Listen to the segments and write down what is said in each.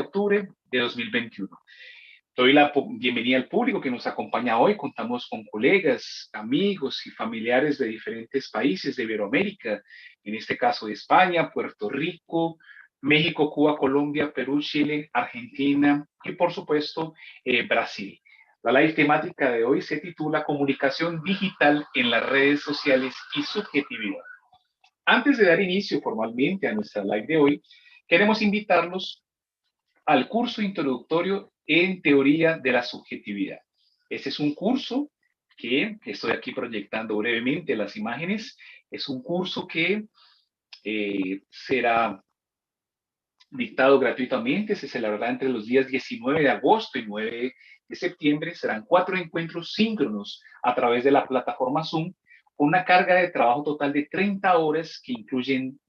octubre de 2021. Doy la bienvenida al público que nos acompaña hoy. Contamos con colegas, amigos y familiares de diferentes países de Iberoamérica, en este caso de España, Puerto Rico, México, Cuba, Colombia, Perú, Chile, Argentina y por supuesto Brasil. La live temática de hoy se titula Comunicación digital en las redes sociales y subjetividad. Antes de dar inicio formalmente a nuestra live de hoy, queremos invitarlos al curso introductorio en teoría de la subjetividad. Este es un curso que estoy aquí proyectando brevemente las imágenes. Es un curso que será dictado gratuitamente, se celebrará entre los días 19 de agosto y 9 de septiembre. Serán 4 encuentros síncronos a través de la plataforma Zoom, con una carga de trabajo total de 30 horas que incluyen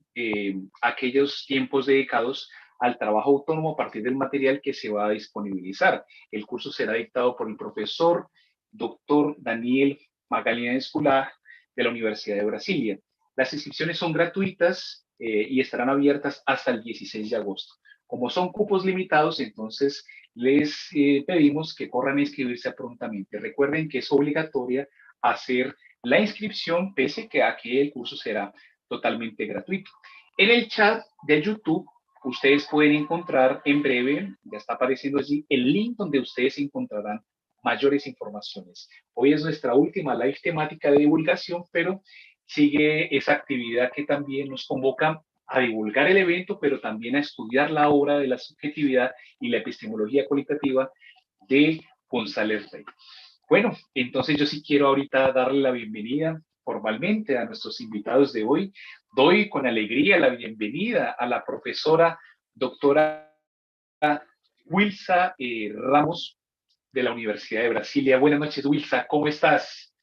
aquellos tiempos dedicados al trabajo autónomo a partir del material que se va a disponibilizar. El curso será dictado por el profesor Dr. Daniel Magalhães Coulard de la Universidad de Brasilia. Las inscripciones son gratuitas y estarán abiertas hasta el 16 de agosto. Como son cupos limitados, entonces les pedimos que corran a inscribirse prontamente. Recuerden que es obligatoria hacer la inscripción, pese a que el curso será totalmente gratuito. En el chat de YouTube, ustedes pueden encontrar en breve, ya está apareciendo allí, el link donde ustedes encontrarán mayores informaciones. Hoy es nuestra última live temática de divulgación, pero sigue esa actividad que también nos convoca a divulgar el evento, pero también a estudiar la obra de la subjetividad y la epistemología cualitativa de González Rey. Bueno, entonces yo sí quiero ahorita darle la bienvenida formalmente a nuestros invitados de hoy. Doy con alegría la bienvenida a la profesora doctora Wilsa Ramos de la Universidad de Brasilia. Buenas noches, Wilsa, ¿cómo estás?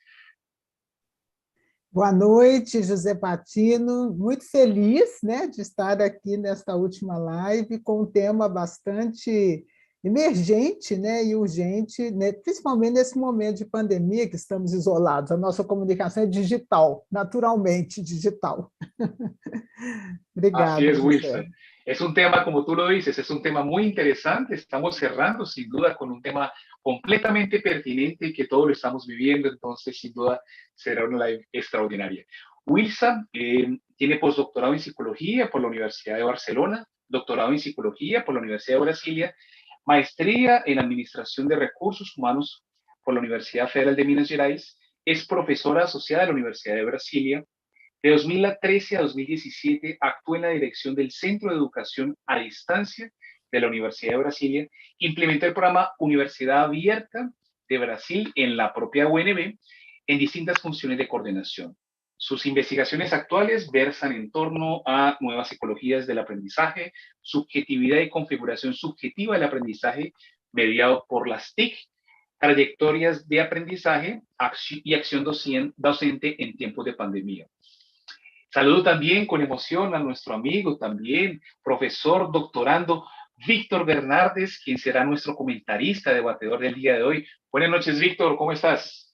Boa noite, José Patino. Muito feliz, né, de estar aqui nesta última live com um tema bastante emergente, né, e urgente, né, principalmente nesse momento de pandemia que estamos isolados. A nossa comunicação é digital, naturalmente digital. Así Obrigada, es, José. Wilson. Es un tema, como tú lo dices, es un tema muy interesante. Estamos cerrando, sin duda, con un tema completamente pertinente y que todos lo estamos viviendo, entonces, sin duda, será una live extraordinaria. Wilson tiene postdoctorado en psicología por la Universidad de Barcelona, doctorado en psicología por la Universidad de Brasilia, maestría en administración de recursos humanos por la Universidad Federal de Minas Gerais, es profesora asociada de la Universidad de Brasilia. De 2013 a 2017 actuó en la dirección del Centro de Educación a Distancia de la Universidad de Brasilia, implementó el programa Universidad Abierta de Brasil en la propia UNB en distintas funciones de coordinación. Sus investigaciones actuales versan en torno a nuevas ecologías del aprendizaje, subjetividad y configuración subjetiva del aprendizaje mediado por las TIC, trayectorias de aprendizaje y acción docente en tiempos de pandemia. Saludo también con emoción a nuestro amigo también, profesor doctorando Víctor Bernardes, quien será nuestro comentarista, debatedor del día de hoy. Buenas noches, Víctor, ¿cómo estás?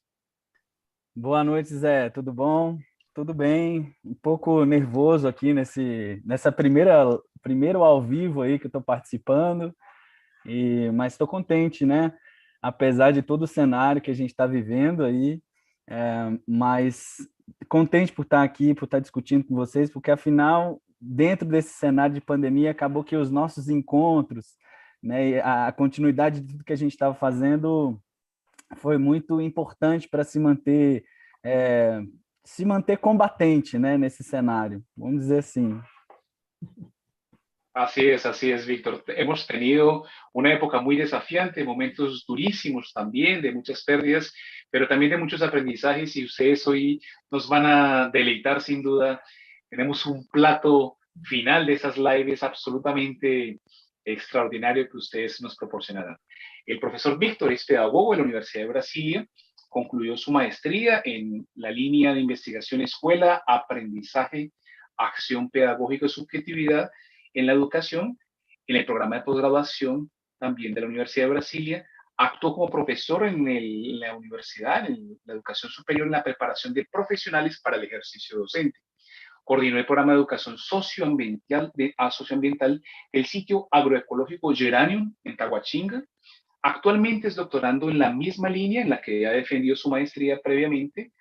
Boa noite, Zé. Tudo bom? Tudo bem. Um pouco nervoso aqui nessa primeiro ao vivo aí que eu estou participando, mas estou contente, né? Apesar de todo o cenário que a gente está vivendo aí, mas contente por estar aqui, por estar discutindo com vocês, porque afinal, dentro desse cenário de pandemia, acabou que os nossos encontros, né, a continuidade de tudo que a gente estava fazendo foi muito importante para se manter combatente, né, nesse cenário, vamos dizer assim. Así es, Víctor. Hemos tenido una época muy desafiante, momentos durísimos también, de muchas pérdidas, pero también de muchos aprendizajes y ustedes hoy nos van a deleitar sin duda. Tenemos un plato final de esas lives absolutamente extraordinario que ustedes nos proporcionarán. El profesor Víctor es pedagogo de la Universidad de Brasilia, concluyó su maestría en la línea de investigación Escuela, Aprendizaje, Acción Pedagógica y Subjetividad en la educación, en el programa de posgraduación también de la Universidad de Brasilia, actuó como profesor en la universidad, en la educación superior, en la preparación de profesionales para el ejercicio docente. Coordinó el programa de educación socioambiental del sitio agroecológico Geranium en Taguachinga. Actualmente es doctorando en la misma línea en la que ha defendido su maestría previamente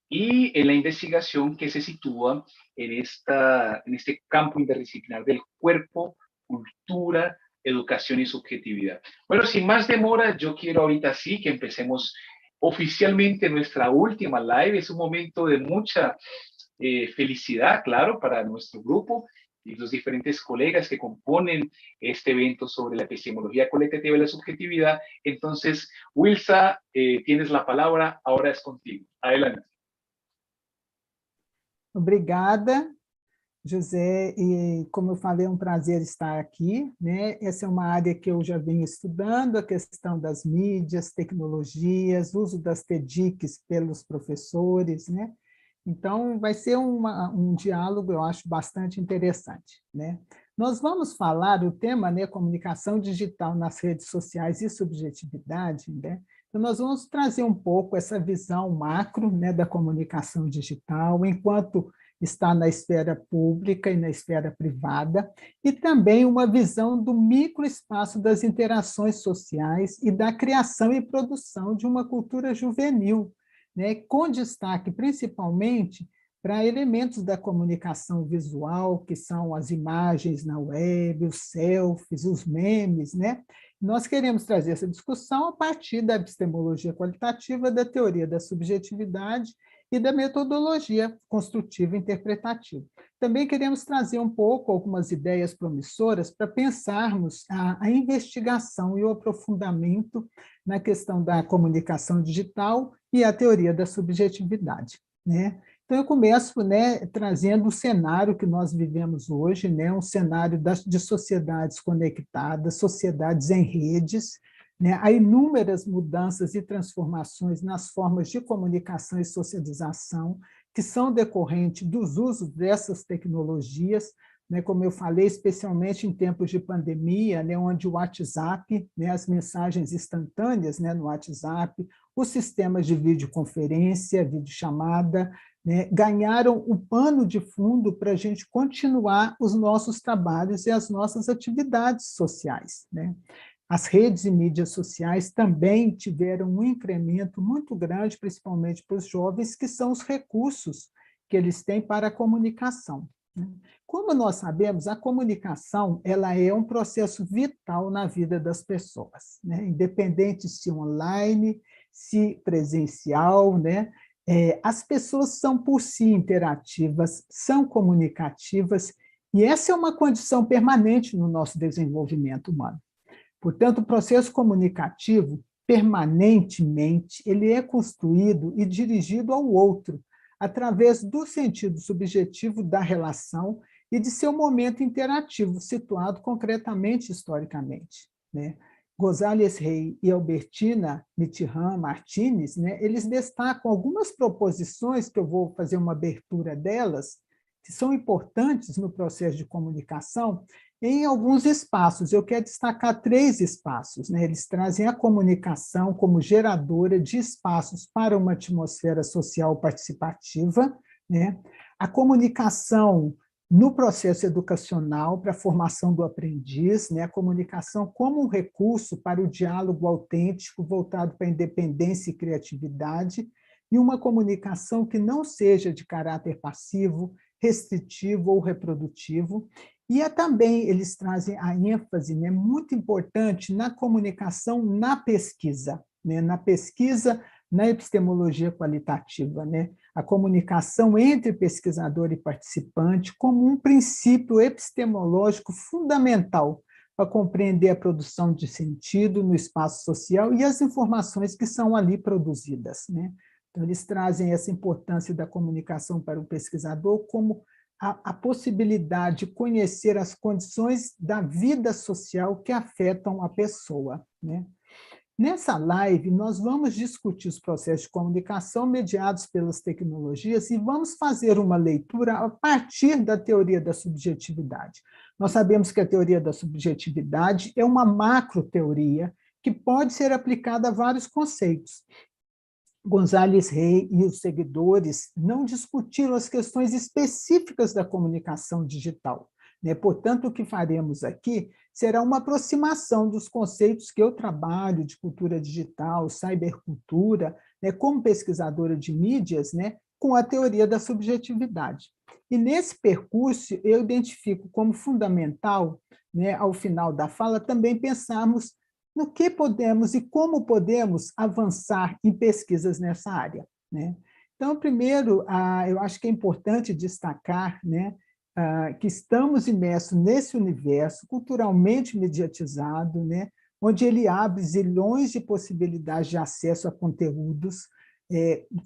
y en la investigación que se sitúa en este campo interdisciplinar del cuerpo, cultura, educación y subjetividad. Bueno, sin más demora, yo quiero ahorita sí que empecemos oficialmente nuestra última live. Es un momento de mucha felicidad, claro, para nuestro grupo y los diferentes colegas que componen este evento sobre la epistemología cualitativa y la subjetividad. Entonces, Wilsa, tienes la palabra, ahora es contigo. Adelante. Obrigada, José, e como eu falei, é um prazer estar aqui, né? Essa é uma área que eu já venho estudando, a questão das mídias, tecnologias, uso das TEDx pelos professores, né? Então, vai ser um diálogo, eu acho, bastante interessante, né? Nós vamos falar o tema, né, comunicação digital nas redes sociais e subjetividade, né? Então, nós vamos trazer um pouco essa visão macro, né, da comunicação digital, enquanto está na esfera pública e na esfera privada, e também uma visão do microespaço das interações sociais e da criação e produção de uma cultura juvenil, né, com destaque principalmente para elementos da comunicação visual, que são as imagens na web, os selfies, os memes, né? Nós queremos trazer essa discussão a partir da epistemologia qualitativa, da teoria da subjetividade e da metodologia construtiva e interpretativa. Também queremos trazer um pouco algumas ideias promissoras para pensarmos a investigação e o aprofundamento na questão da comunicação digital e a teoria da subjetividade, né? Então, eu começo, né, trazendo o cenário que nós vivemos hoje, né, um cenário de sociedades conectadas, sociedades em redes, né, há inúmeras mudanças e transformações nas formas de comunicação e socialização que são decorrentes dos usos dessas tecnologias, né, como eu falei, especialmente em tempos de pandemia, né, onde o WhatsApp, né, as mensagens instantâneas, né, no WhatsApp, os sistemas de videoconferência, videochamada, né, ganharam o pano de fundo para a gente continuar os nossos trabalhos e as nossas atividades sociais, né? As redes e mídias sociais também tiveram um incremento muito grande, principalmente para os jovens, que são os recursos que eles têm para a comunicação, né? Como nós sabemos, a comunicação ela é um processo vital na vida das pessoas, né? Independente se online, se presencial, né? As pessoas são por si interativas, são comunicativas, e essa é uma condição permanente no nosso desenvolvimento humano. Portanto, o processo comunicativo, permanentemente, ele é construído e dirigido ao outro, através do sentido subjetivo da relação e de seu momento interativo, situado concretamente historicamente, né? González Rey e Albertina Mitterrand Martínez, né, eles destacam algumas proposições, que eu vou fazer uma abertura delas, que são importantes no processo de comunicação, em alguns espaços. Eu quero destacar 3 espaços, né? Eles trazem a comunicação como geradora de espaços para uma atmosfera social participativa, né? A comunicação no processo educacional para a formação do aprendiz, né? A comunicação como um recurso para o diálogo autêntico voltado para a independência e criatividade, e uma comunicação que não seja de caráter passivo, restritivo ou reprodutivo. E também eles trazem a ênfase, né, muito importante na comunicação na pesquisa, né, na epistemologia qualitativa, né, a comunicação entre pesquisador e participante como um princípio epistemológico fundamental para compreender a produção de sentido no espaço social e as informações que são ali produzidas, né. Então, eles trazem essa importância da comunicação para o pesquisador como a possibilidade de conhecer as condições da vida social que afetam a pessoa, né? Nessa live, nós vamos discutir os processos de comunicação mediados pelas tecnologias e vamos fazer uma leitura a partir da teoria da subjetividade. Nós sabemos que a teoria da subjetividade é uma macroteoria que pode ser aplicada a vários conceitos. González Rey e os seguidores não discutiram as questões específicas da comunicação digital, né? Portanto, o que faremos aqui será uma aproximação dos conceitos que eu trabalho de cultura digital, cybercultura, né, como pesquisadora de mídias, né, com a teoria da subjetividade. E nesse percurso eu identifico como fundamental, né, ao final da fala, também pensarmos no que podemos e como podemos avançar em pesquisas nessa área, né? Então, primeiro, eu acho que é importante destacar, né, que estamos imersos nesse universo culturalmente mediatizado, né, onde ele abre zilhões de possibilidades de acesso a conteúdos,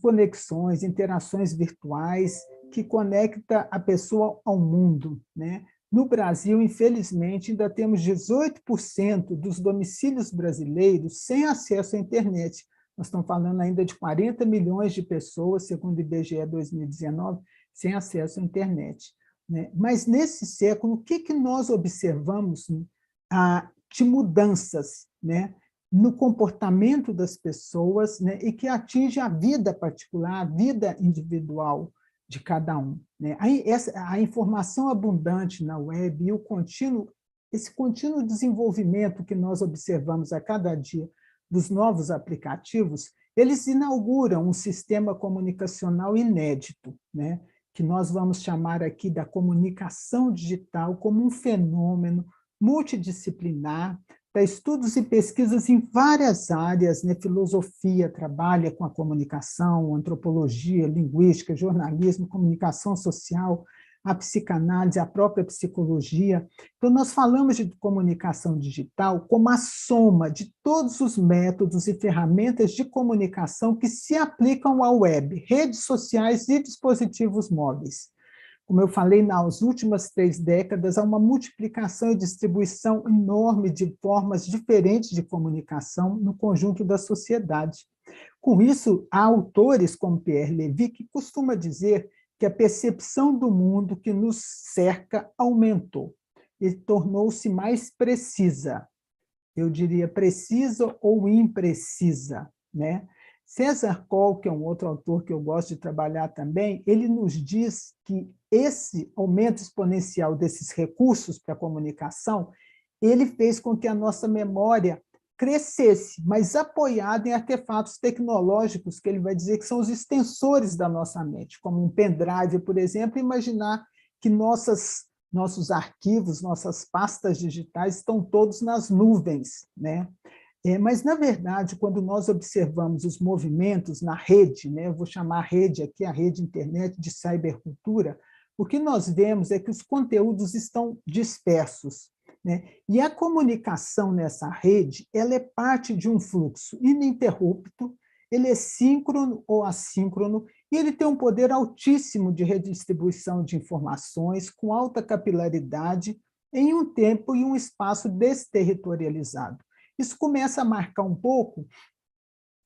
conexões, interações virtuais, que conecta a pessoa ao mundo, né? No Brasil, infelizmente, ainda temos 18% dos domicílios brasileiros sem acesso à internet. Nós estamos falando ainda de 40 milhões de pessoas, segundo o IBGE 2019, sem acesso à internet, né? Mas, nesse século, o que nós observamos de mudanças, né, no comportamento das pessoas, né, e que atinge a vida particular, a vida individual de cada um, né? A informação abundante na web e esse contínuo desenvolvimento que nós observamos a cada dia dos novos aplicativos, eles inauguram um sistema comunicacional inédito, né? Que nós vamos chamar aqui da comunicação digital como um fenômeno multidisciplinar, para estudos e pesquisas em várias áreas, né? Filosofia trabalha com a comunicação, antropologia, linguística, jornalismo, comunicação social, a psicanálise, a própria psicologia. Então, nós falamos de comunicação digital como a soma de todos os métodos e ferramentas de comunicação que se aplicam à web, redes sociais e dispositivos móveis. Como eu falei, nas últimas 3 décadas, há uma multiplicação e distribuição enorme de formas diferentes de comunicação no conjunto da sociedade. Com isso, há autores como Pierre Levy que costuma dizer que a percepção do mundo que nos cerca aumentou e tornou-se mais precisa. Eu diria precisa ou imprecisa, né? César Coll, que é um outro autor que eu gosto de trabalhar também, ele nos diz que esse aumento exponencial desses recursos para a comunicação, ele fez com que a nossa memória crescesse, mas apoiada em artefatos tecnológicos, que ele vai dizer que são os extensores da nossa mente, como um pendrive, por exemplo, imaginar que nossos arquivos, nossas pastas digitais estão todos nas nuvens, né? Mas, na verdade, quando nós observamos os movimentos na rede, né, eu vou chamar a rede aqui, a rede internet de cybercultura, o que nós vemos é que os conteúdos estão dispersos, né? E a comunicação nessa rede, ela é parte de um fluxo ininterrupto, ele é síncrono ou assíncrono, e ele tem um poder altíssimo de redistribuição de informações, com alta capilaridade, em um tempo e um espaço desterritorializado. Isso começa a marcar um pouco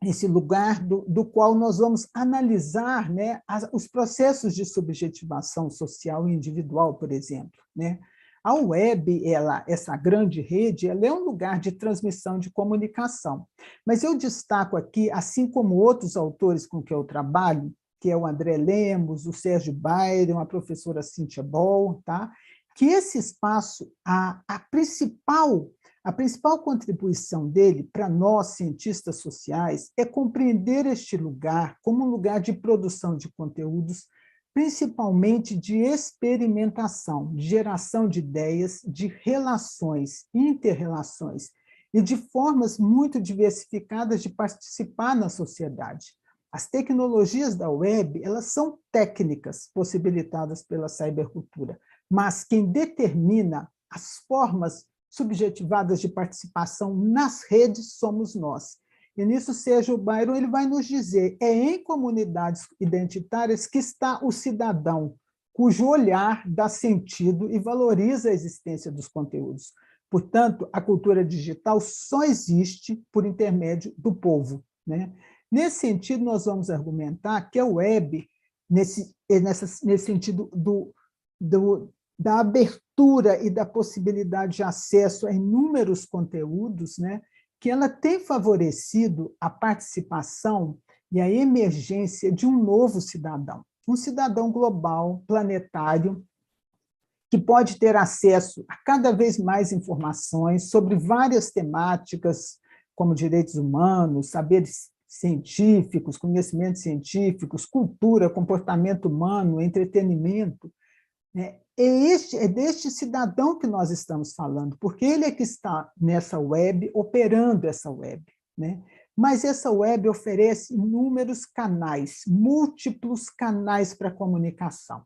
esse lugar do qual nós vamos analisar, né, os processos de subjetivação social e individual, por exemplo, né? A web, essa grande rede, ela é um lugar de transmissão de comunicação. Mas eu destaco aqui, assim como outros autores com que eu trabalho, que é o André Lemos, o Sérgio Byron, a professora Cynthia Ball, tá? Que esse espaço, a principal contribuição dele para nós, cientistas sociais, é compreender este lugar como um lugar de produção de conteúdos, principalmente de experimentação, de geração de ideias, de relações, interrelações, e de formas muito diversificadas de participar na sociedade. As tecnologias da web, elas são técnicas possibilitadas pela cybercultura, mas quem determina as formas subjetivadas de participação nas redes somos nós. E nisso, Sérgio Byron ele vai nos dizer, é em comunidades identitárias que está o cidadão, cujo olhar dá sentido e valoriza a existência dos conteúdos. Portanto, a cultura digital só existe por intermédio do povo, né? Nesse sentido, nós vamos argumentar que a web, nesse sentido da abertura e da possibilidade de acesso a inúmeros conteúdos, né, que ela tem favorecido a participação e a emergência de um novo cidadão, um cidadão global, planetário, que pode ter acesso a cada vez mais informações sobre várias temáticas, como direitos humanos, saberes científicos, conhecimentos científicos, cultura, comportamento humano, entretenimento. Né? É deste cidadão que nós estamos falando, porque ele é que está nessa web, operando essa web. Né? Mas essa web oferece inúmeros canais, múltiplos canais para comunicação.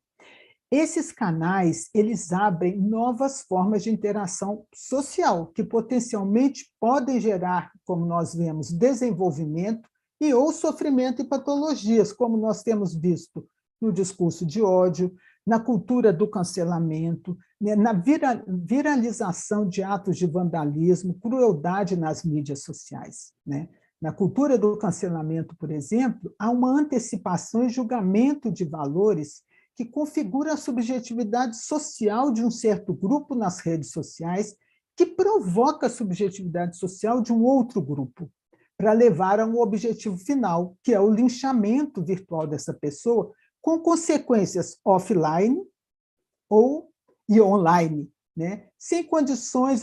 Esses canais, eles abrem novas formas de interação social, que potencialmente podem gerar, como nós vemos, desenvolvimento e ou sofrimento e patologias, como nós temos visto no discurso de ódio, na cultura do cancelamento, na viralização de atos de vandalismo, crueldade nas mídias sociais. Né? Na cultura do cancelamento, por exemplo, há uma antecipação e julgamento de valores que configura a subjetividade social de um certo grupo nas redes sociais, que provoca a subjetividade social de um outro grupo, para levar a um objetivo final, que é o linchamento virtual dessa pessoa, com consequências offline e online. Né? Sem condições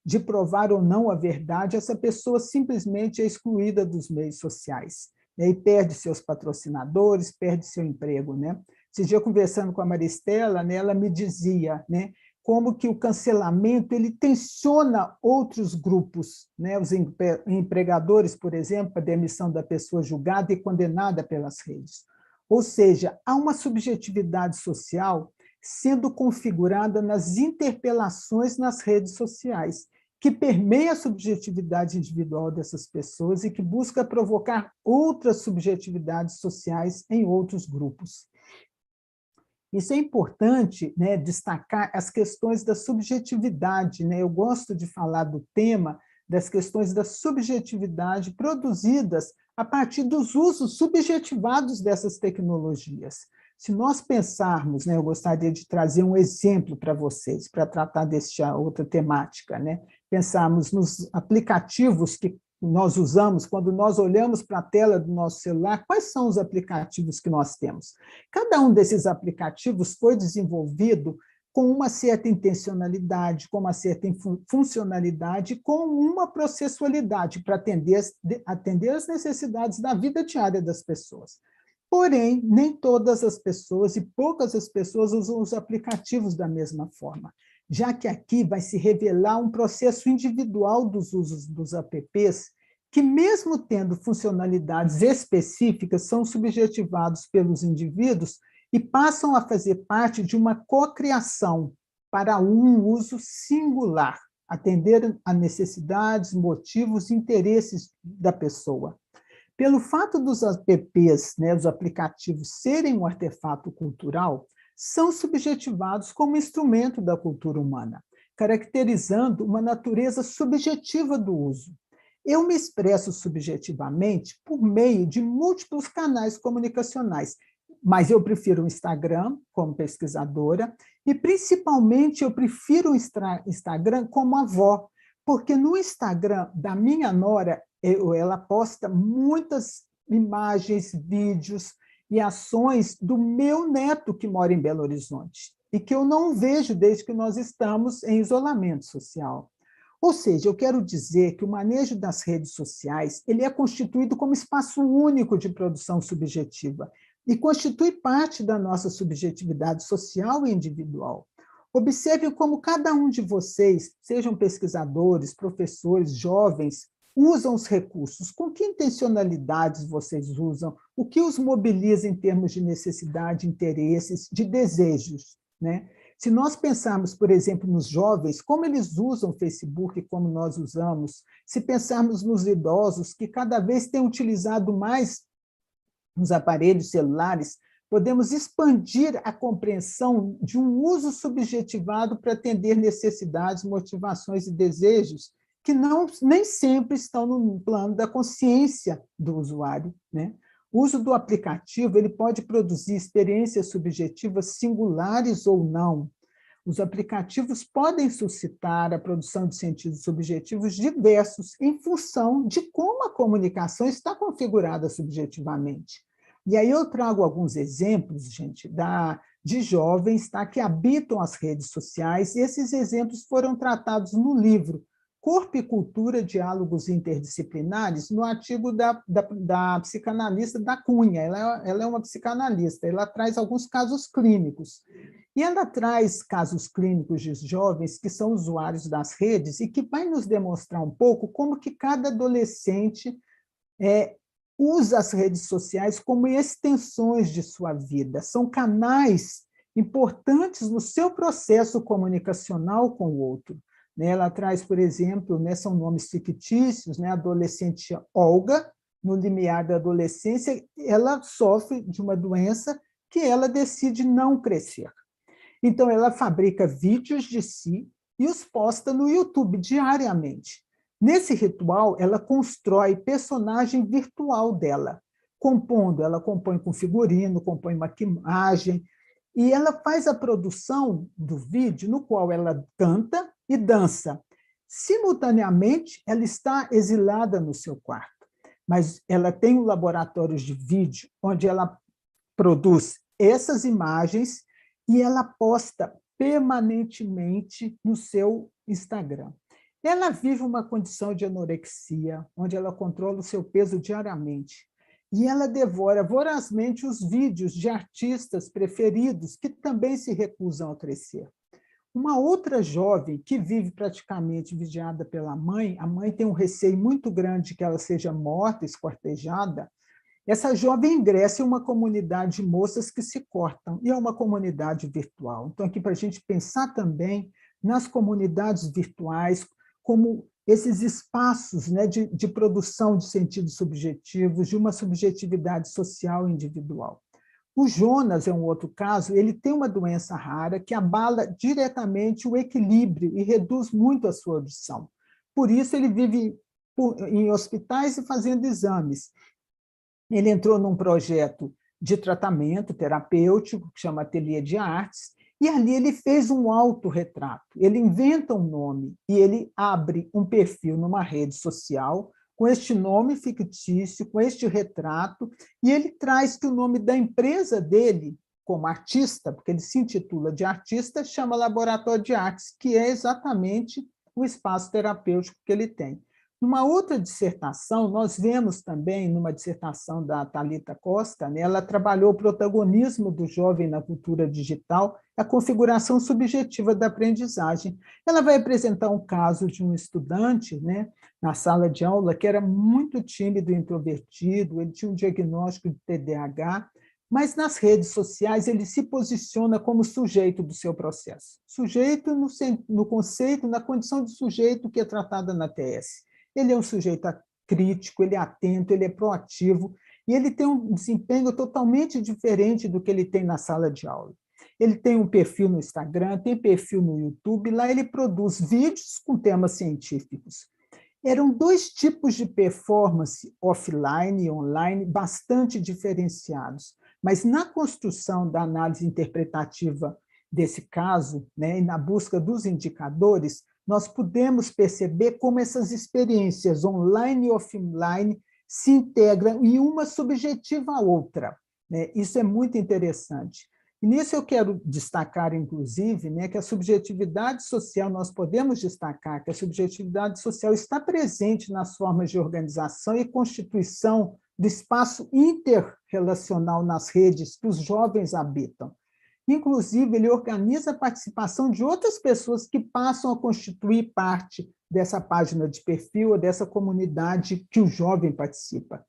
de provar ou não a verdade, essa pessoa simplesmente é excluída dos meios sociais, né? E perde seus patrocinadores, perde seu emprego. Né? Esse dia, conversando com a Maristela, né, ela me dizia, né, como que o cancelamento ele tensiona outros grupos, né, os empregadores, por exemplo, a demissão da pessoa julgada e condenada pelas redes. Ou seja, há uma subjetividade social sendo configurada nas interpelações nas redes sociais, que permeia a subjetividade individual dessas pessoas e que busca provocar outras subjetividades sociais em outros grupos. Isso é importante, né, destacar as questões da subjetividade. Né? Eu gosto de falar do tema das questões da subjetividade produzidas a partir dos usos subjetivados dessas tecnologias. Se nós pensarmos, né, eu gostaria de trazer um exemplo para vocês, para tratar dessa outra temática, né? Pensarmos nos aplicativos que nós usamos, quando nós olhamos para a tela do nosso celular, quais são os aplicativos que nós temos? Cada um desses aplicativos foi desenvolvido com uma certa intencionalidade, com uma certa funcionalidade, com uma processualidade para atender as necessidades da vida diária das pessoas. Porém, nem todas as pessoas e poucas as pessoas usam os aplicativos da mesma forma, já que aqui vai se revelar um processo individual dos usos dos apps, que mesmo tendo funcionalidades específicas, são subjetivados pelos indivíduos e passam a fazer parte de uma cocriação para um uso singular, atender a necessidades, motivos e interesses da pessoa. Pelo fato dos apps, né, os aplicativos, serem um artefato cultural, são subjetivados como instrumento da cultura humana, caracterizando uma natureza subjetiva do uso. Eu me expresso subjetivamente por meio de múltiplos canais comunicacionais, mas eu prefiro o Instagram como pesquisadora e, principalmente, eu prefiro o Instagram como avó, porque no Instagram da minha nora, ela posta muitas imagens, vídeos e ações do meu neto que mora em Belo Horizonte e que eu não vejo desde que nós estamos em isolamento social. Ou seja, eu quero dizer que o manejo das redes sociais ele é constituído como espaço único de produção subjetiva e constitui parte da nossa subjetividade social e individual. Observe como cada um de vocês, sejam pesquisadores, professores, jovens, usam os recursos, com que intencionalidades vocês usam, o que os mobiliza em termos de necessidade, interesses, de desejos. Né? Se nós pensarmos, por exemplo, nos jovens, como eles usam o Facebook, como nós usamos, se pensarmos nos idosos, que cada vez têm utilizado mais os aparelhos celulares, podemos expandir a compreensão de um uso subjetivado para atender necessidades, motivações e desejos que nem sempre estão no plano da consciência do usuário. Né? O uso do aplicativo ele pode produzir experiências subjetivas singulares ou não. Os aplicativos podem suscitar a produção de sentidos subjetivos diversos em função de como a comunicação está configurada subjetivamente. E aí eu trago alguns exemplos, gente, de jovens, tá, que habitam as redes sociais, e esses exemplos foram tratados no livro Corpo e Cultura, Diálogos Interdisciplinares, no artigo da psicanalista da Cunha. Ela é uma psicanalista, ela traz alguns casos clínicos. E ela traz casos clínicos de jovens que são usuários das redes e que vai nos demonstrar um pouco como que cada adolescente usa as redes sociais como extensões de sua vida. São canais importantes no seu processo comunicacional com o outro. Ela traz, por exemplo, são nomes fictícios, a adolescente Olga, no limiar da adolescência, ela sofre de uma doença que ela decide não crescer. Então, ela fabrica vídeos de si e os posta no YouTube diariamente. Nesse ritual, ela constrói personagem virtual dela, ela compõe com figurino, compõe maquiagem, e ela faz a produção do vídeo no qual ela canta e dança. Simultaneamente, ela está exilada no seu quarto, mas ela tem um laboratório de vídeo onde ela produz essas imagens e ela posta permanentemente no seu Instagram. Ela vive uma condição de anorexia, onde ela controla o seu peso diariamente. E ela devora vorazmente os vídeos de artistas preferidos que também se recusam a crescer. Uma outra jovem que vive praticamente vigiada pela mãe, a mãe tem um receio muito grande que ela seja morta, esquartejada. Essa jovem ingressa em uma comunidade de moças que se cortam, e é uma comunidade virtual. Então, aqui para a gente pensar também nas comunidades virtuais, como esses espaços de produção de sentidos subjetivos, de uma subjetividade social individual. O Jonas é um outro caso, ele tem uma doença rara que abala diretamente o equilíbrio e reduz muito a sua audição. Por isso, ele vive em hospitais e fazendo exames. Ele entrou num projeto de tratamento terapêutico, que chama Ateliê de Artes, e ali ele fez um autorretrato. Ele inventa um nome e ele abre um perfil numa rede social com este nome fictício, com este retrato, e ele traz que o nome da empresa dele, como artista, porque ele se intitula de artista, chama Laboratório de Artes, que é exatamente o espaço terapêutico que ele tem. Numa outra dissertação, nós vemos também, numa dissertação da Thalita Costa, ela trabalhou o protagonismo do jovem na cultura digital, a configuração subjetiva da aprendizagem. Ela vai apresentar um caso de um estudante na sala de aula que era muito tímido e introvertido, ele tinha um diagnóstico de TDAH, mas nas redes sociais ele se posiciona como sujeito do seu processo. Sujeito no conceito, na condição de sujeito que é tratada na TS. Ele é um sujeito crítico, ele é atento, ele é proativo, e ele tem um desempenho totalmente diferente do que ele tem na sala de aula. Ele tem um perfil no Instagram, tem perfil no YouTube, lá ele produz vídeos com temas científicos. Eram dois tipos de performance, offline e online, bastante diferenciados, mas na construção da análise interpretativa desse caso, e na busca dos indicadores, nós podemos perceber como essas experiências online e offline se integram e uma subjetiva a outra. Isso é muito interessante. E nisso eu quero destacar, inclusive, que a subjetividade social, nós podemos destacar que a subjetividade social está presente nas formas de organização e constituição do espaço interrelacional nas redes que os jovens habitam. Inclusive, ele organiza a participação de outras pessoas que passam a constituir parte dessa página de perfil ou dessa comunidade que o jovem participa.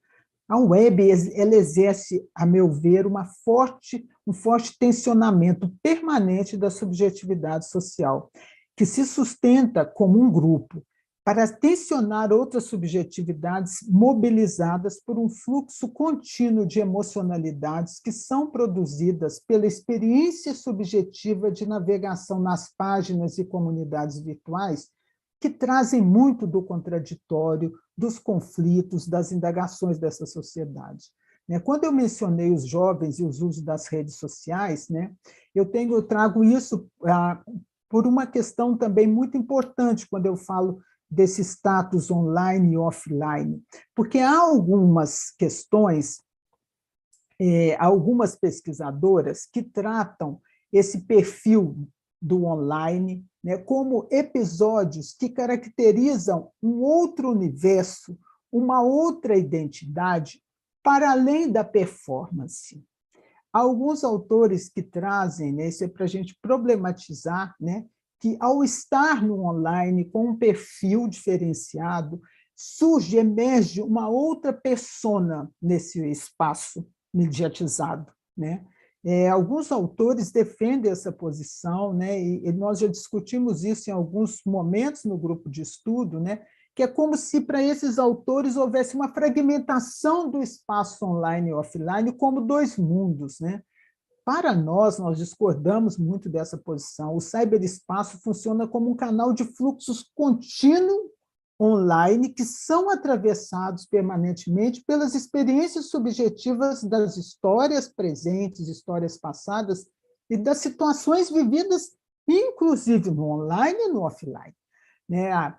A web ela exerce, a meu ver, um forte tensionamento permanente da subjetividade social, que se sustenta como um grupo, para tensionar outras subjetividades mobilizadas por um fluxo contínuo de emocionalidades que são produzidas pela experiência subjetiva de navegação nas páginas e comunidades virtuais, que trazem muito do contraditório, dos conflitos, das indagações dessa sociedade. Quando eu mencionei os jovens e os usos das redes sociais, eu trago isso por uma questão também muito importante quando eu falo desse status online e offline, porque há algumas questões, algumas pesquisadoras que tratam esse perfil do online, né, como episódios que caracterizam um outro universo, uma outra identidade, para além da performance. Alguns autores que trazem, né, isso é para a gente problematizar, né, que ao estar no online com um perfil diferenciado, emerge uma outra persona nesse espaço mediatizado, né? Alguns autores defendem essa posição, né? E nós já discutimos isso em alguns momentos no grupo de estudo, né? Que é como se para esses autores houvesse uma fragmentação do espaço online e offline como dois mundos, né? Para nós discordamos muito dessa posição. O ciberespaço funciona como um canal de fluxos contínuo online que são atravessados permanentemente pelas experiências subjetivas das histórias presentes, histórias passadas e das situações vividas, inclusive no online e no offline.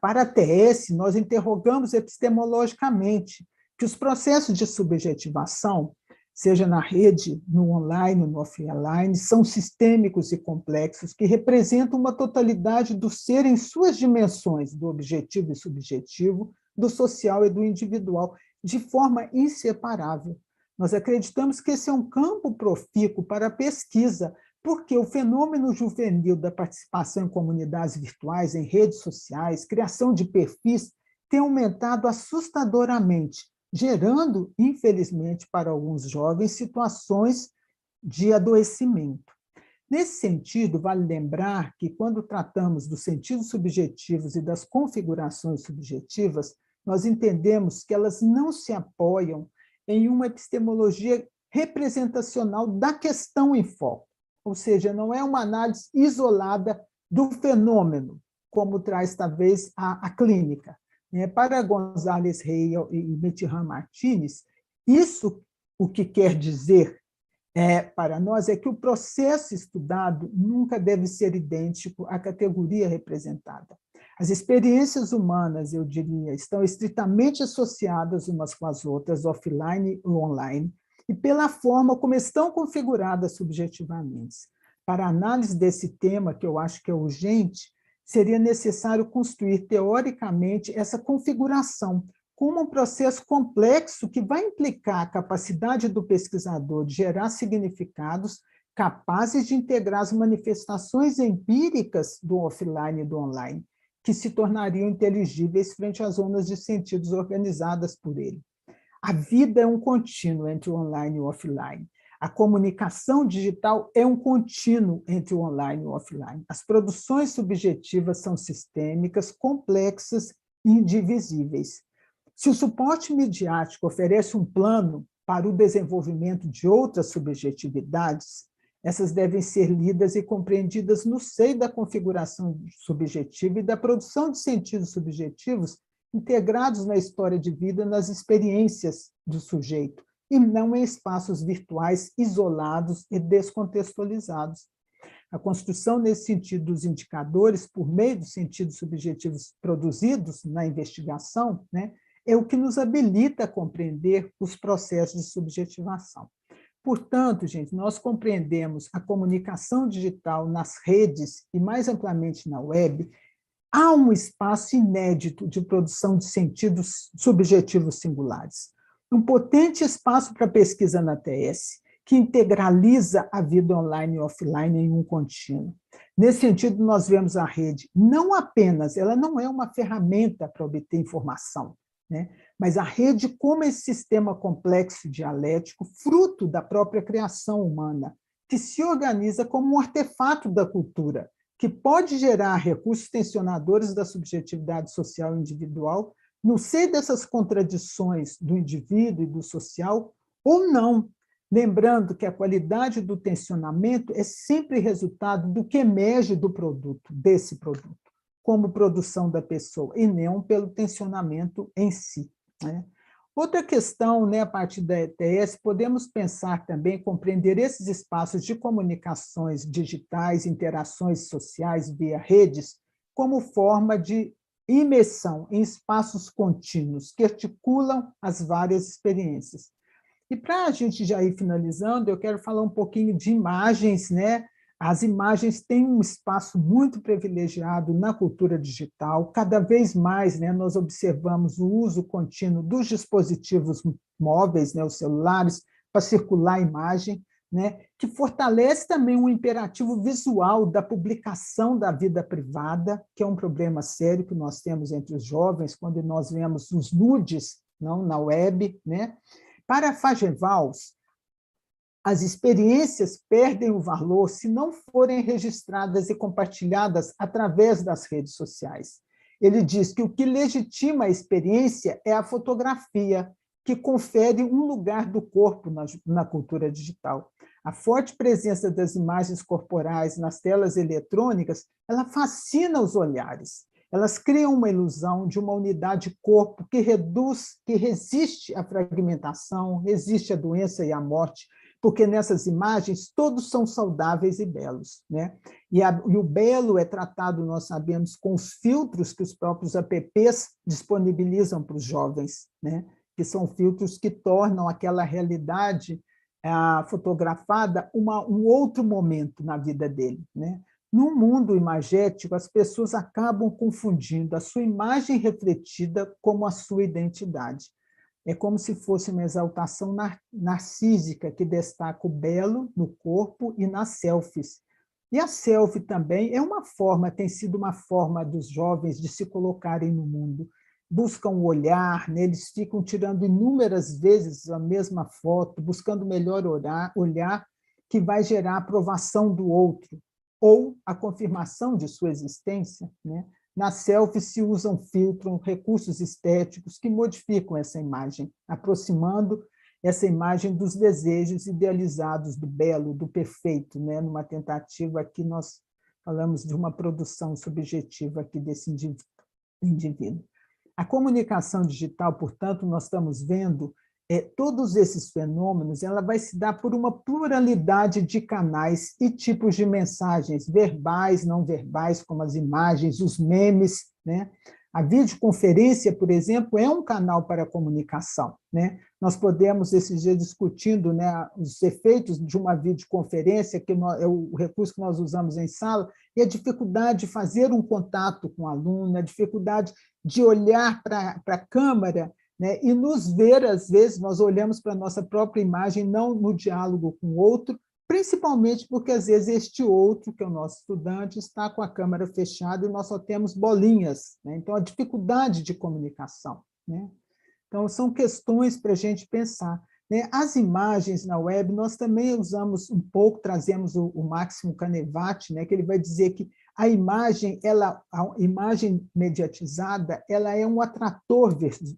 Para a TS, nós interrogamos epistemologicamente que os processos de subjetivação, seja na rede, no online, no offline, são sistêmicos e complexos, que representam uma totalidade do ser em suas dimensões, do objetivo e subjetivo, do social e do individual, de forma inseparável. Nós acreditamos que esse é um campo profícuo para a pesquisa, porque o fenômeno juvenil da participação em comunidades virtuais, em redes sociais, criação de perfis, tem aumentado assustadoramente, gerando, infelizmente, para alguns jovens, situações de adoecimento. Nesse sentido, vale lembrar que, quando tratamos dos sentidos subjetivos e das configurações subjetivas, nós entendemos que elas não se apoiam em uma epistemologia representacional da questão em foco, ou seja, não é uma análise isolada do fenômeno, como traz, talvez, a clínica. Para González Rey e Mitterrand Martínez, isso o que quer dizer para nós é que o processo estudado nunca deve ser idêntico à categoria representada. As experiências humanas, eu diria, estão estritamente associadas umas com as outras, offline e online, e pela forma como estão configuradas subjetivamente. Para a análise desse tema, que eu acho que é urgente, seria necessário construir teoricamente essa configuração como um processo complexo que vai implicar a capacidade do pesquisador de gerar significados capazes de integrar as manifestações empíricas do offline e do online, que se tornariam inteligíveis frente às zonas de sentidos organizadas por ele. A vida é um contínuo entre o online e o offline. A comunicação digital é um contínuo entre o online e o offline. As produções subjetivas são sistêmicas, complexas e indivisíveis. Se o suporte midiático oferece um plano para o desenvolvimento de outras subjetividades, essas devem ser lidas e compreendidas no seio da configuração subjetiva e da produção de sentidos subjetivos integrados na história de vida, nas experiências do sujeito, e não em espaços virtuais isolados e descontextualizados. A construção, nesse sentido, dos indicadores, por meio dos sentidos subjetivos produzidos na investigação, é o que nos habilita a compreender os processos de subjetivação. Portanto, gente, nós compreendemos a comunicação digital nas redes e, mais amplamente, na web. Há um espaço inédito de produção de sentidos subjetivos singulares. Um potente espaço para pesquisa na TS, que integraliza a vida online e offline em um contínuo. Nesse sentido, nós vemos a rede não apenas, ela não é uma ferramenta para obter informação, mas a rede como esse sistema complexo dialético, fruto da própria criação humana, que se organiza como um artefato da cultura, que pode gerar recursos tensionadores da subjetividade social individual, no seio dessas contradições do indivíduo e do social, ou não, lembrando que a qualidade do tensionamento é sempre resultado do que emerge do produto, desse produto, como produção da pessoa, e não pelo tensionamento em si. Outra questão, né, a partir da ETS, podemos pensar também, compreender esses espaços de comunicações digitais, interações sociais via redes, como forma de imersão em espaços contínuos que articulam as várias experiências. E para a gente já ir finalizando, eu quero falar um pouquinho de imagens, né? As imagens têm um espaço muito privilegiado na cultura digital. Cada vez mais, né, nós observamos o uso contínuo dos dispositivos móveis, né, os celulares, para circular a imagem, né, que fortalece também um imperativo visual da publicação da vida privada, que é um problema sério que nós temos entre os jovens, quando nós vemos os nudes não, na web, né? Para Fagevals, as experiências perdem o valor se não forem registradas e compartilhadas através das redes sociais. Ele diz que o que legitima a experiência é a fotografia, que confere um lugar do corpo na cultura digital. A forte presença das imagens corporais nas telas eletrônicas, ela fascina os olhares. Elas criam uma ilusão de uma unidade corpo que resiste à fragmentação, resiste à doença e à morte, porque nessas imagens todos são saudáveis e belos, né? E o belo é tratado, nós sabemos, com os filtros que os próprios apps disponibilizam para os jovens, né? Que são filtros que tornam aquela realidade fotografada um outro momento na vida dele, né? No mundo imagético, as pessoas acabam confundindo a sua imagem refletida como a sua identidade. É como se fosse uma exaltação narcísica que destaca o belo no corpo e nas selfies. E a selfie também tem sido uma forma dos jovens de se colocarem no mundo. Buscam o olhar, né? Eles ficam tirando inúmeras vezes a mesma foto, buscando o melhor olhar que vai gerar a aprovação do outro, ou a confirmação de sua existência, né? Na selfie se usam filtros, recursos estéticos que modificam essa imagem, aproximando essa imagem dos desejos idealizados do belo, do perfeito, né? Numa tentativa aqui nós falamos de uma produção subjetiva aqui desse indivíduo. A comunicação digital, portanto, nós estamos vendo todos esses fenômenos, ela vai se dar por uma pluralidade de canais e tipos de mensagens, verbais, não verbais, como as imagens, os memes, né? A videoconferência, por exemplo, é um canal para a comunicação, né? Nós podemos, esses dias, discutindo, né, os efeitos de uma videoconferência, que é o recurso que nós usamos em sala, e a dificuldade de fazer um contato com o aluno, a dificuldade de olhar para a câmera, né, e nos ver, às vezes, nós olhamos para a nossa própria imagem, não no diálogo com o outro, principalmente porque, às vezes, este outro, que é o nosso estudante, está com a câmera fechada e nós só temos bolinhas, né? Então, a dificuldade de comunicação, né? Então, são questões para a gente pensar, né? As imagens na web, nós também usamos um pouco, trazemos o Máximo Canevati, né, que ele vai dizer que a imagem mediatizada, ela é um atrator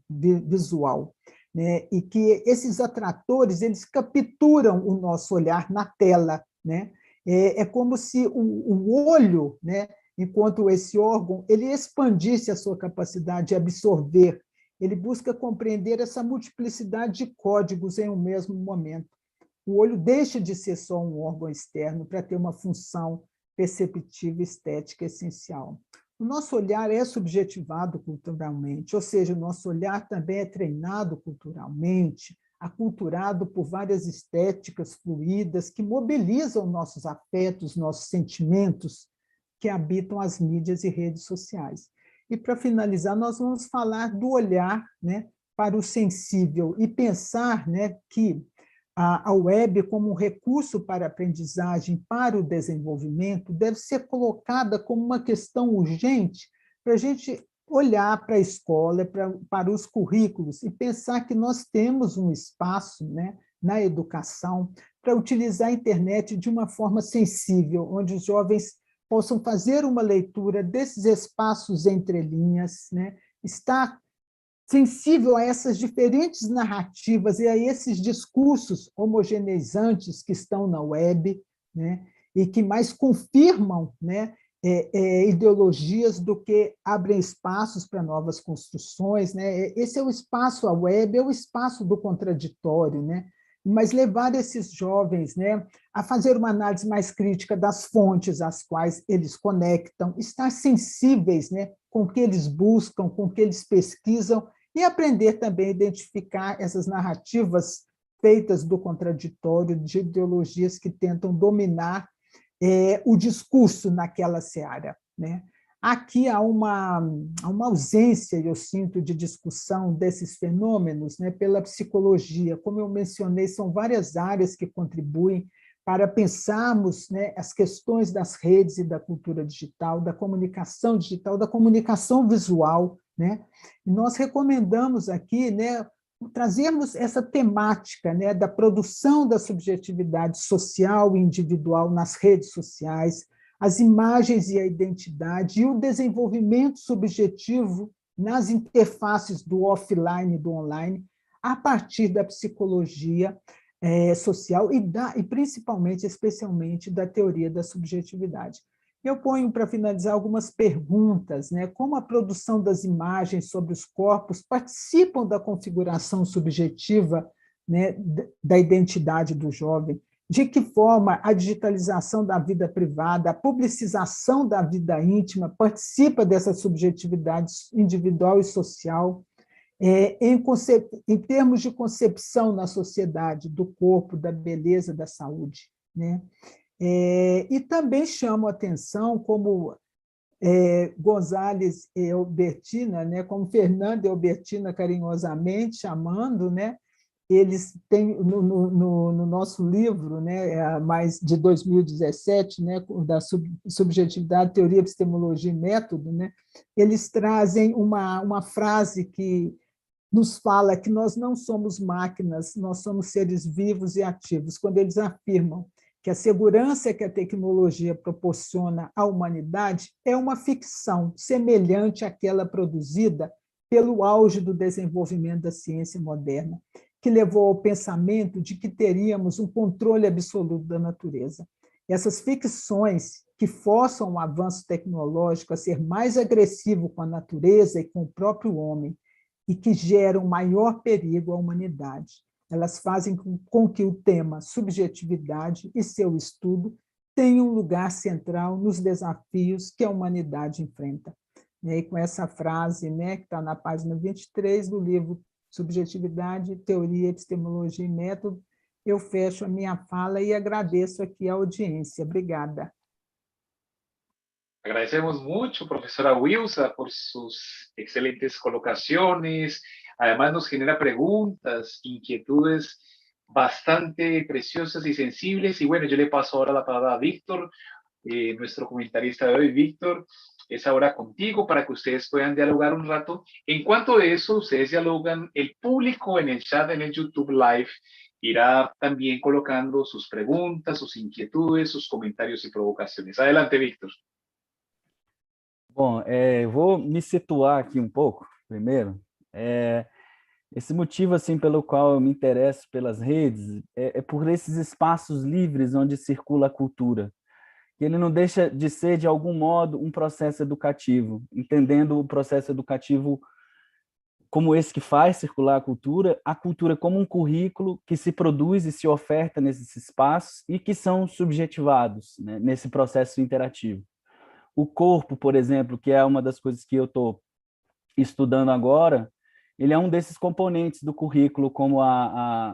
visual, né? E que esses atratores, eles capturam o nosso olhar na tela, né? É como se o olho, né, enquanto esse órgão, ele expandisse a sua capacidade de absorver, ele busca compreender essa multiplicidade de códigos em um mesmo momento. O olho deixa de ser só um órgão externo para ter uma função perceptiva e estética essencial. O nosso olhar é subjetivado culturalmente, ou seja, o nosso olhar também é treinado culturalmente, aculturado por várias estéticas fluídas que mobilizam nossos afetos, nossos sentimentos, que habitam as mídias e redes sociais. E, para finalizar, nós vamos falar do olhar, né, para o sensível e pensar, né, que a web, como um recurso para a aprendizagem, para o desenvolvimento, deve ser colocada como uma questão urgente para a gente olhar para a escola, para os currículos e pensar que nós temos um espaço, né, na educação para utilizar a internet de uma forma sensível, onde os jovens possam fazer uma leitura desses espaços entre linhas, né, estar sensível a essas diferentes narrativas e a esses discursos homogeneizantes que estão na web, né, e que mais confirmam, né, ideologias do que abrem espaços para novas construções, né? Esse é o espaço, a web é o espaço do contraditório, né? Mas levar esses jovens, né, a fazer uma análise mais crítica das fontes às quais eles conectam, estar sensíveis, né, com o que eles buscam, com o que eles pesquisam, e aprender também a identificar essas narrativas feitas do contraditório, de ideologias que tentam dominar o discurso naquela seara, né? Aqui há uma ausência, eu sinto, de discussão desses fenômenos, né, pela psicologia. Como eu mencionei, são várias áreas que contribuem para pensarmos, né, as questões das redes e da cultura digital, da comunicação visual, né? E nós recomendamos aqui, né, trazermos essa temática, né, da produção da subjetividade social e individual nas redes sociais, as imagens e a identidade, e o desenvolvimento subjetivo nas interfaces do offline e do online, a partir da psicologia social e principalmente, especialmente, da teoria da subjetividade. Eu ponho, para finalizar, algumas perguntas, né? Como a produção das imagens sobre os corpos participam da configuração subjetiva, né, da identidade do jovem? De que forma a digitalização da vida privada, a publicização da vida íntima participa dessa subjetividade individual e social, em termos de concepção na sociedade do corpo, da beleza, da saúde, né? E também chamo a atenção como Gonzalez e Albertina, né, como Fernanda e Albertina carinhosamente chamando, né, eles têm no nosso livro, né, mais de 2017, né, da subjetividade, teoria, epistemologia e método, né, eles trazem uma frase que nos fala que nós não somos máquinas, nós somos seres vivos e ativos, quando eles afirmam que a segurança que a tecnologia proporciona à humanidade é uma ficção semelhante àquela produzida pelo auge do desenvolvimento da ciência moderna, que levou ao pensamento de que teríamos um controle absoluto da natureza. Essas ficções que forçam o avanço tecnológico a ser mais agressivo com a natureza e com o próprio homem, e que geram maior perigo à humanidade. Elas fazem com que o tema subjetividade e seu estudo tenham um lugar central nos desafios que a humanidade enfrenta. E com essa frase, né, que está na página 23 do livro Subjetividade, Teoria, Epistemologia e Método, eu fecho a minha fala e agradeço aqui a audiência. Obrigada. Agradecemos mucho, profesora Wilsa, por sus excelentes colocaciones. Además, nos genera preguntas, inquietudes bastante preciosas y sensibles. Y bueno, yo le paso ahora la palabra a Víctor, nuestro comentarista de hoy. Víctor, es ahora contigo para que ustedes puedan dialogar un rato. En cuanto a eso, ustedes dialogan, el público en el chat, en el YouTube Live, irá también colocando sus preguntas, sus inquietudes, sus comentarios y provocaciones. Adelante, Víctor. Bom, vou me situar aqui um pouco, primeiro. Esse motivo assim, pelo qual eu me interesso pelas redes é por esses espaços livres onde circula a cultura, que ele não deixa de ser, de algum modo, um processo educativo, entendendo o processo educativo como esse que faz circular a cultura como um currículo que se produz e se oferta nesses espaços e que são subjetivados, né, nesse processo interativo. O corpo, por exemplo, que é uma das coisas que eu estou estudando agora, ele é um desses componentes do currículo, como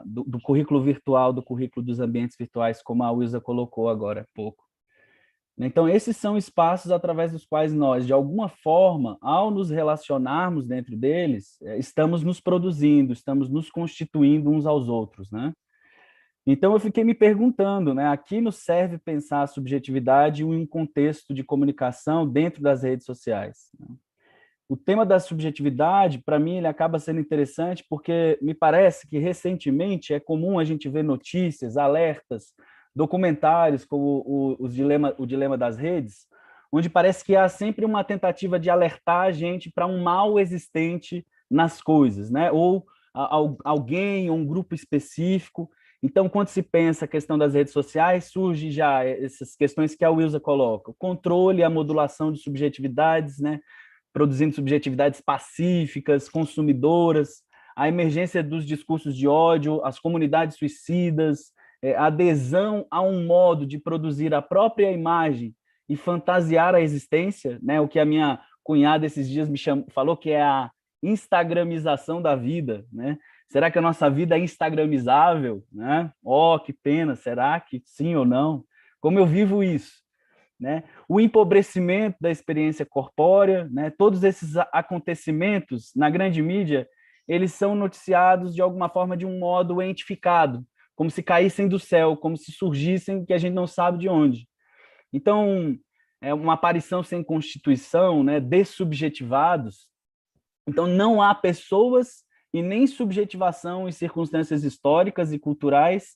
do currículo virtual, do currículo dos ambientes virtuais, como a Wilsa colocou agora há pouco. Então, esses são espaços através dos quais nós, de alguma forma, ao nos relacionarmos dentro deles, estamos nos produzindo, estamos nos constituindo uns aos outros, né? Então, eu fiquei me perguntando, né, aqui nos serve pensar a subjetividade em um contexto de comunicação dentro das redes sociais. O tema da subjetividade, para mim, ele acaba sendo interessante porque me parece que, recentemente, é comum a gente ver notícias, alertas, documentários como o Dilema das Redes, onde parece que há sempre uma tentativa de alertar a gente para um mal existente nas coisas, né? Ou alguém, ou um grupo específico, Então, quando se pensa a questão das redes sociais, surge já essas questões que a Wilza coloca, o controle, a modulação de subjetividades, né? Produzindo subjetividades pacíficas, consumidoras, a emergência dos discursos de ódio, as comunidades suicidas, a adesão a um modo de produzir a própria imagem e fantasiar a existência, né? O que a minha cunhada esses dias falou que é a instagramização da vida, né? Será que a nossa vida é instagramizável, né? Oh, que pena, será que sim ou não? Como eu vivo isso, né? O empobrecimento da experiência corpórea, né? Todos esses acontecimentos na grande mídia, eles são noticiados de alguma forma de um modo entificado, como se caíssem do céu, como se surgissem que a gente não sabe de onde. Então, é uma aparição sem constituição, né? Dessubjetivados. Então, não há pessoas e nem subjetivação em circunstâncias históricas e culturais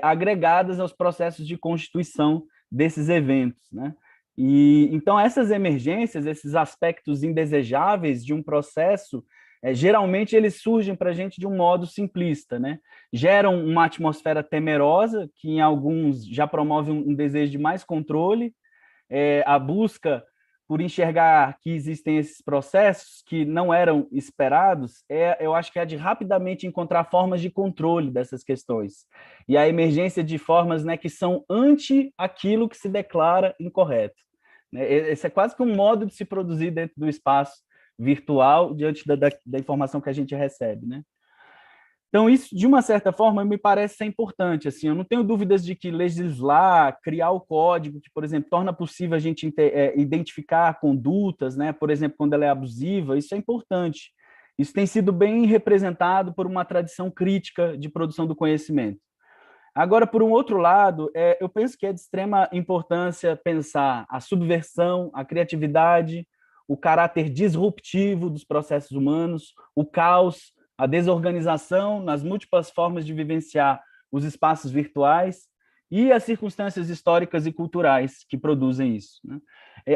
agregadas aos processos de constituição desses eventos, né? E então essas emergências, esses aspectos indesejáveis de um processo, geralmente eles surgem para a gente de um modo simplista, né? Geram uma atmosfera temerosa que em alguns já promove um desejo de mais controle, a busca por enxergar que existem esses processos que não eram esperados, eu acho que é de rapidamente encontrar formas de controle dessas questões. E a emergência de formas, né, que são anti aquilo que se declara incorreto. Esse é quase que um modo de se produzir dentro do espaço virtual diante da informação que a gente recebe, né? Então, isso, de uma certa forma, me parece ser importante. Assim, eu não tenho dúvidas de que legislar, criar o código, que, por exemplo, torna possível a gente identificar condutas, né? Por exemplo, quando ela é abusiva, isso é importante. Isso tem sido bem representado por uma tradição crítica de produção do conhecimento. Agora, por um outro lado, eu penso que é de extrema importância pensar a subversão, a criatividade, o caráter disruptivo dos processos humanos, o caos, a desorganização nas múltiplas formas de vivenciar os espaços virtuais e as circunstâncias históricas e culturais que produzem isso, né?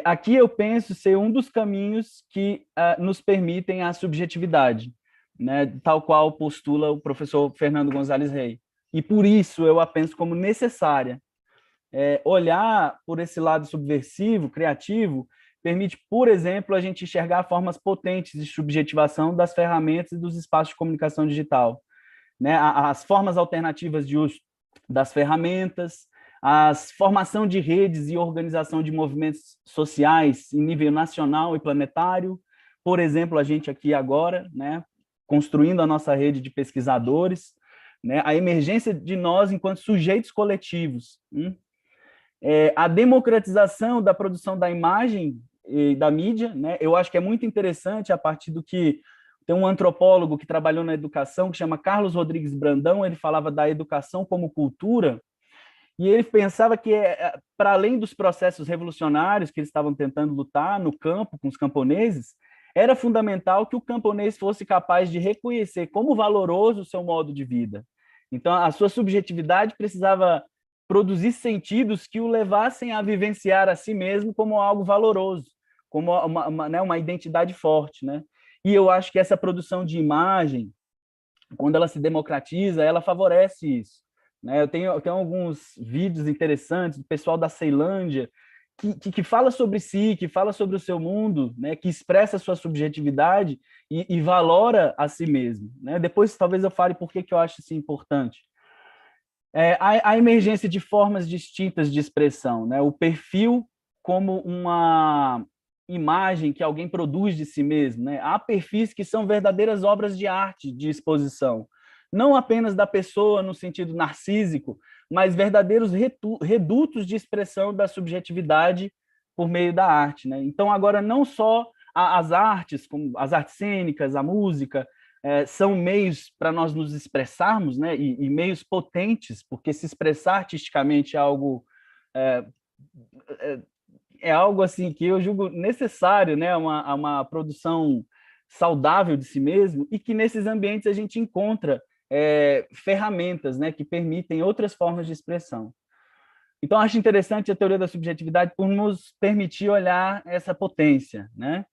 Aqui eu penso ser um dos caminhos que nos permitem a subjetividade, né? Tal qual postula o professor Fernando Gonzalez Rey. E por isso eu a penso como necessária. Olhar por esse lado subversivo, criativo, permite, por exemplo, a gente enxergar formas potentes de subjetivação das ferramentas e dos espaços de comunicação digital, né? As formas alternativas de uso das ferramentas, a formação de redes e organização de movimentos sociais em nível nacional e planetário. Por exemplo, a gente aqui agora, né, construindo a nossa rede de pesquisadores, né, a emergência de nós enquanto sujeitos coletivos, a democratização da produção da imagem e da mídia, né? Eu acho que é muito interessante a partir do que tem um antropólogo que trabalhou na educação que chama Carlos Rodrigues Brandão, ele falava da educação como cultura, e ele pensava que, para além dos processos revolucionários que eles estavam tentando lutar no campo com os camponeses, era fundamental que o camponês fosse capaz de reconhecer como valoroso o seu modo de vida. Então, a sua subjetividade precisava produzir sentidos que o levassem a vivenciar a si mesmo como algo valoroso, como uma identidade forte, né? E eu acho que essa produção de imagem, quando ela se democratiza, ela favorece isso, né? Eu tenho alguns vídeos interessantes do pessoal da Ceilândia que fala sobre si, que fala sobre o seu mundo, né? Que expressa a sua subjetividade e valora a si mesmo, né? Depois, talvez eu fale por que eu acho isso importante. A emergência de formas distintas de expressão, né? O perfil como uma imagem que alguém produz de si mesmo, né? Há perfis que são verdadeiras obras de arte de exposição, não apenas da pessoa no sentido narcísico, mas verdadeiros redutos de expressão da subjetividade por meio da arte, né? Então, agora, não só as artes, como as artes cênicas, a música, são meios para nós nos expressarmos, né? E meios potentes, porque se expressar artisticamente é algo assim que eu julgo necessário, né? Uma produção saudável de si mesmo, e que nesses ambientes a gente encontra ferramentas, né, que permitem outras formas de expressão. Então, acho interessante a teoria da subjetividade por nos permitir olhar essa potência, né?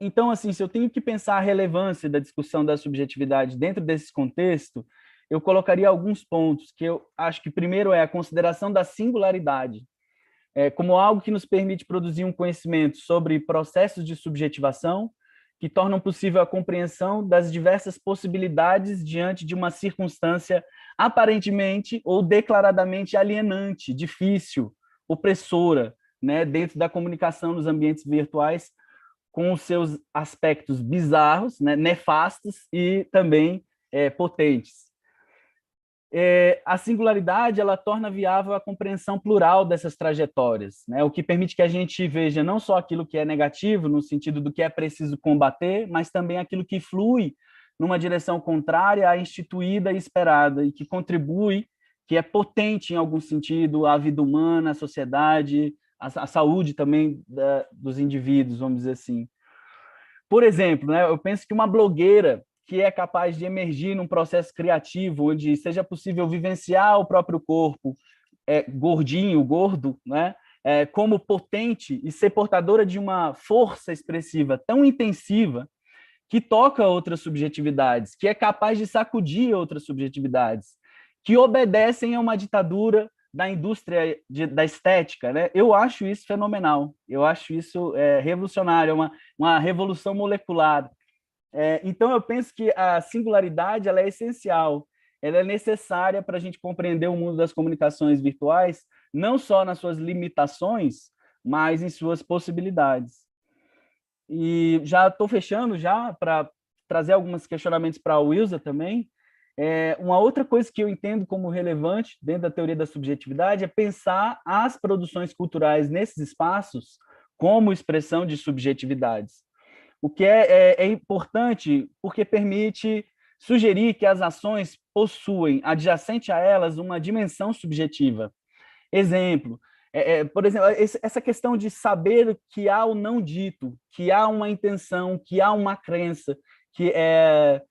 Então, assim, se eu tenho que pensar a relevância da discussão da subjetividade dentro desse contexto, eu colocaria alguns pontos, que eu acho que primeiro é a consideração da singularidade, como algo que nos permite produzir um conhecimento sobre processos de subjetivação, que tornam possível a compreensão das diversas possibilidades diante de uma circunstância aparentemente ou declaradamente alienante, difícil, opressora, né, dentro da comunicação nos ambientes virtuais, com os seus aspectos bizarros, né, nefastos e também potentes. A singularidade, ela torna viável a compreensão plural dessas trajetórias, né? O que permite que a gente veja não só aquilo que é negativo, no sentido do que é preciso combater, mas também aquilo que flui numa direção contrária à instituída e esperada, e que contribui, que é potente em algum sentido à vida humana, à sociedade, à saúde também dos indivíduos, vamos dizer assim. Por exemplo, né, eu penso que uma blogueira que é capaz de emergir num processo criativo, onde seja possível vivenciar o próprio corpo, gordinho, gordo, né, como potente e ser portadora de uma força expressiva tão intensiva que toca outras subjetividades, que é capaz de sacudir outras subjetividades, que obedecem a uma ditadura da indústria da estética, né? Eu acho isso fenomenal, eu acho isso revolucionário, uma revolução molecular. Então, eu penso que a singularidade ela é essencial, ela é necessária para a gente compreender o mundo das comunicações virtuais, não só nas suas limitações, mas em suas possibilidades. E já estou fechando já para trazer alguns questionamentos para a Wilza também. Uma outra coisa que eu entendo como relevante dentro da teoria da subjetividade é pensar as produções culturais nesses espaços como expressão de subjetividades. O que é importante porque permite sugerir que as ações possuem, adjacente a elas, uma dimensão subjetiva. Exemplo, por exemplo, essa questão de saber que há o não dito, que há uma intenção, que há uma crença, que é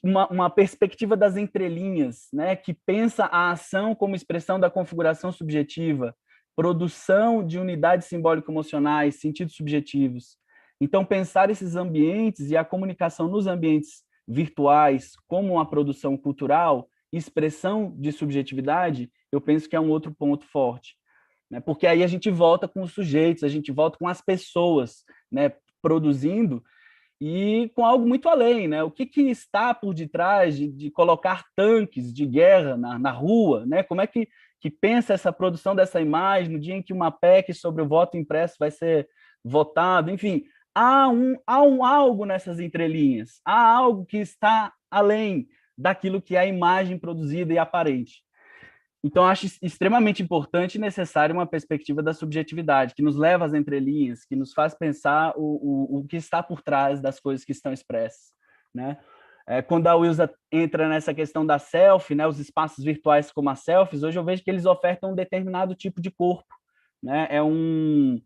uma perspectiva das entrelinhas, né, que pensa a ação como expressão da configuração subjetiva, produção de unidades simbólico-emocionais, sentidos subjetivos. Então, pensar esses ambientes e a comunicação nos ambientes virtuais como uma produção cultural, expressão de subjetividade, eu penso que é um outro ponto forte, né? Porque aí a gente volta com os sujeitos, a gente volta com as pessoas, né, produzindo e com algo muito além, né? O que está por detrás de colocar tanques de guerra na rua, né? Como é que pensa essa produção dessa imagem no dia em que uma PEC sobre o voto impresso vai ser votado, enfim, há algo nessas entrelinhas, há algo que está além daquilo que é a imagem produzida e aparente. Então, acho extremamente importante e necessário uma perspectiva da subjetividade, que nos leva às entrelinhas, que nos faz pensar o que está por trás das coisas que estão expressas, né? Quando a Wilza entra nessa questão da selfie, né, os espaços virtuais como as selfies, hoje eu vejo que eles ofertam um determinado tipo de corpo, né? É um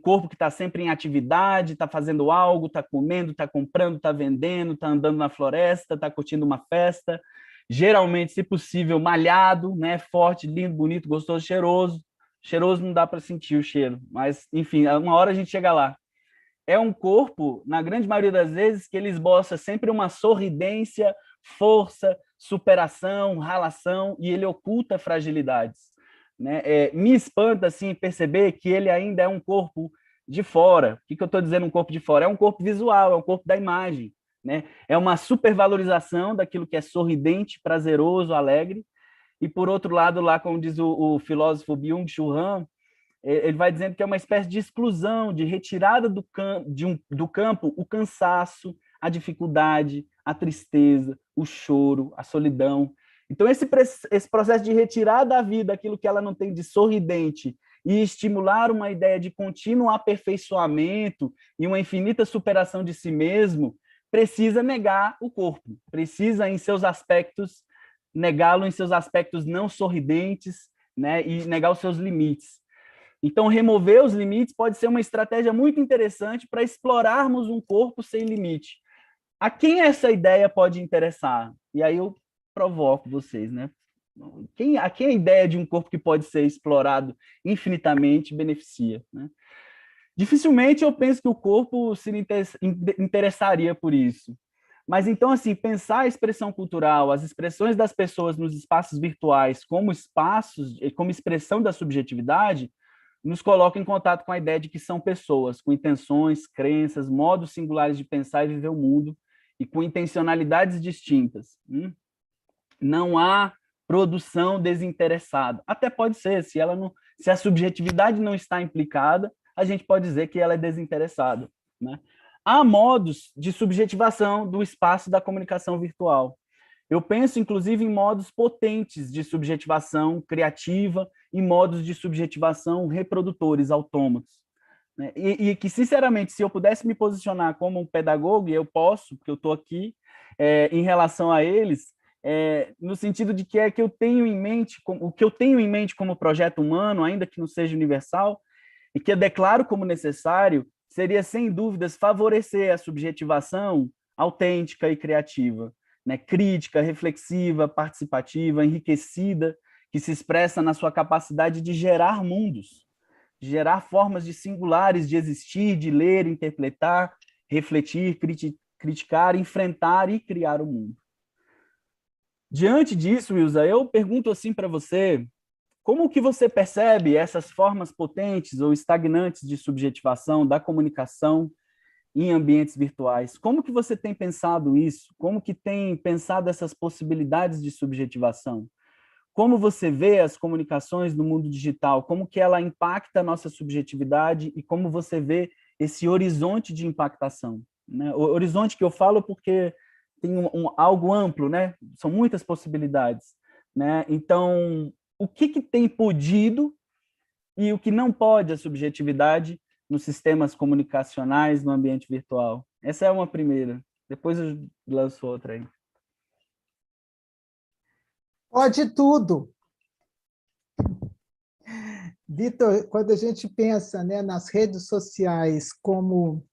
corpo que está sempre em atividade, está fazendo algo, está comendo, está comprando, está vendendo, está andando na floresta, está curtindo uma festa, geralmente, se possível, malhado, né, forte, lindo, bonito, gostoso, cheiroso. Cheiroso não dá para sentir o cheiro, mas, enfim, uma hora a gente chega lá. É um corpo, na grande maioria das vezes, que ele esboça sempre uma sorridência, força, superação, ralação, e ele oculta fragilidades, né? Me espanta assim, perceber que ele ainda é um corpo de fora. O que eu estou dizendo um corpo de fora? É um corpo visual, é um corpo da imagem, né? É uma supervalorização daquilo que é sorridente, prazeroso, alegre. E, por outro lado, lá, como diz o filósofo Byung-Chul Han, ele vai dizendo que é uma espécie de exclusão, de retirada do campo o cansaço, a dificuldade, a tristeza, o choro, a solidão. Então, esse processo de retirar da vida aquilo que ela não tem de sorridente e estimular uma ideia de contínuo aperfeiçoamento e uma infinita superação de si mesmo, precisa negar o corpo, precisa, em seus aspectos, negá-lo em seus aspectos não sorridentes, né, e negar os seus limites. Então, remover os limites pode ser uma estratégia muito interessante para explorarmos um corpo sem limite. A quem essa ideia pode interessar? E aí eu provoco vocês, né? A quem a ideia de um corpo que pode ser explorado infinitamente beneficia, né? Dificilmente eu penso que o corpo se interessaria por isso. Mas então, assim, pensar a expressão cultural, as expressões das pessoas nos espaços virtuais como espaços, como expressão da subjetividade, nos coloca em contato com a ideia de que são pessoas com intenções, crenças, modos singulares de pensar e viver o mundo e com intencionalidades distintas. Não há produção desinteressada. Até pode ser, se a subjetividade não está implicada, a gente pode dizer que ela é desinteressada, né? Há modos de subjetivação do espaço da comunicação virtual. Eu penso, inclusive, em modos potentes de subjetivação criativa e modos de subjetivação reprodutores, autômatos, né? E que, sinceramente, se eu pudesse me posicionar como um pedagogo, e eu posso, porque eu estou aqui, em relação a eles, no sentido de que é que eu tenho em mente, o que eu tenho em mente como projeto humano, ainda que não seja universal, e que eu declaro como necessário, seria, sem dúvidas, favorecer a subjetivação autêntica e criativa, né? Crítica, reflexiva, participativa, enriquecida, que se expressa na sua capacidade de gerar mundos, de gerar formas de singulares de existir, de ler, interpretar, refletir, criticar, enfrentar e criar o mundo. Diante disso, Wilza, eu pergunto assim para você, como que você percebe essas formas potentes ou estagnantes de subjetivação da comunicação em ambientes virtuais? Como que você tem pensado isso? Como que tem pensado essas possibilidades de subjetivação? Como você vê as comunicações no mundo digital? Como que ela impacta a nossa subjetividade e como você vê esse horizonte de impactação, né? O horizonte que eu falo porque tem algo amplo, né? São muitas possibilidades, né? Então, o que tem podido e o que não pode a subjetividade nos sistemas comunicacionais no ambiente virtual? Essa é uma primeira. Depois eu lanço outra aí. Pode tudo. Vitor, quando a gente pensa, né, nas redes sociais como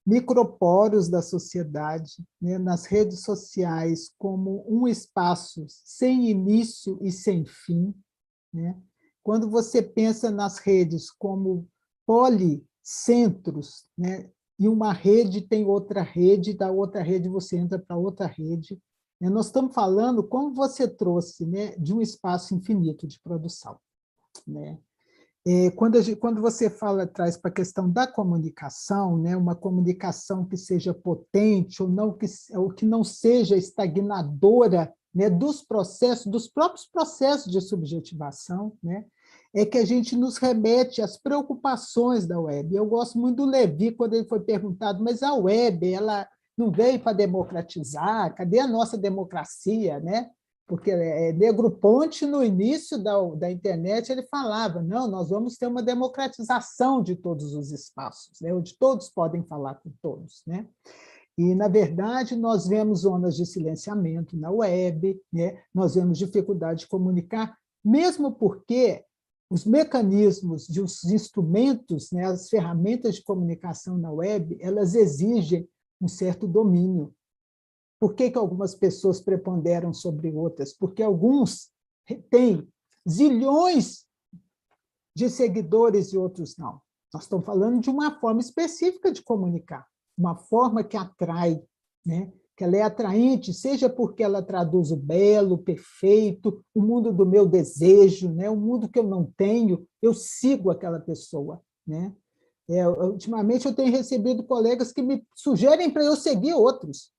microporos da sociedade, né, nas redes sociais como um espaço sem início e sem fim, né? Quando você pensa nas redes como policentros, né, e uma rede tem outra rede, da outra rede você entra para outra rede, né? Nós estamos falando, como você trouxe, né, de um espaço infinito de produção, né? Quando você traz para a questão da comunicação, né, uma comunicação que seja potente ou que não seja estagnadora, né, dos próprios processos de subjetivação, né, é que a gente nos remete às preocupações da web. Eu gosto muito do Levi, quando ele foi perguntado, mas a web, ela não veio para democratizar? Cadê a nossa democracia, né? Porque Negroponte, no início da internet, ele falava, não, nós vamos ter uma democratização de todos os espaços, né, onde todos podem falar com todos, né? E, na verdade, nós vemos zonas de silenciamento na web, né? Nós vemos dificuldade de comunicar, mesmo porque os mecanismos, os instrumentos, né, as ferramentas de comunicação na web, elas exigem um certo domínio. Por que algumas pessoas preponderam sobre outras? Porque alguns têm zilhões de seguidores e outros não. Nós estamos falando de uma forma específica de comunicar, uma forma que atrai, né? Que ela é atraente, seja porque ela traduz o belo, o perfeito, o mundo do meu desejo, né? O mundo que eu não tenho, eu sigo aquela pessoa, né? Ultimamente eu tenho recebido colegas que me sugerem para eu seguir outros.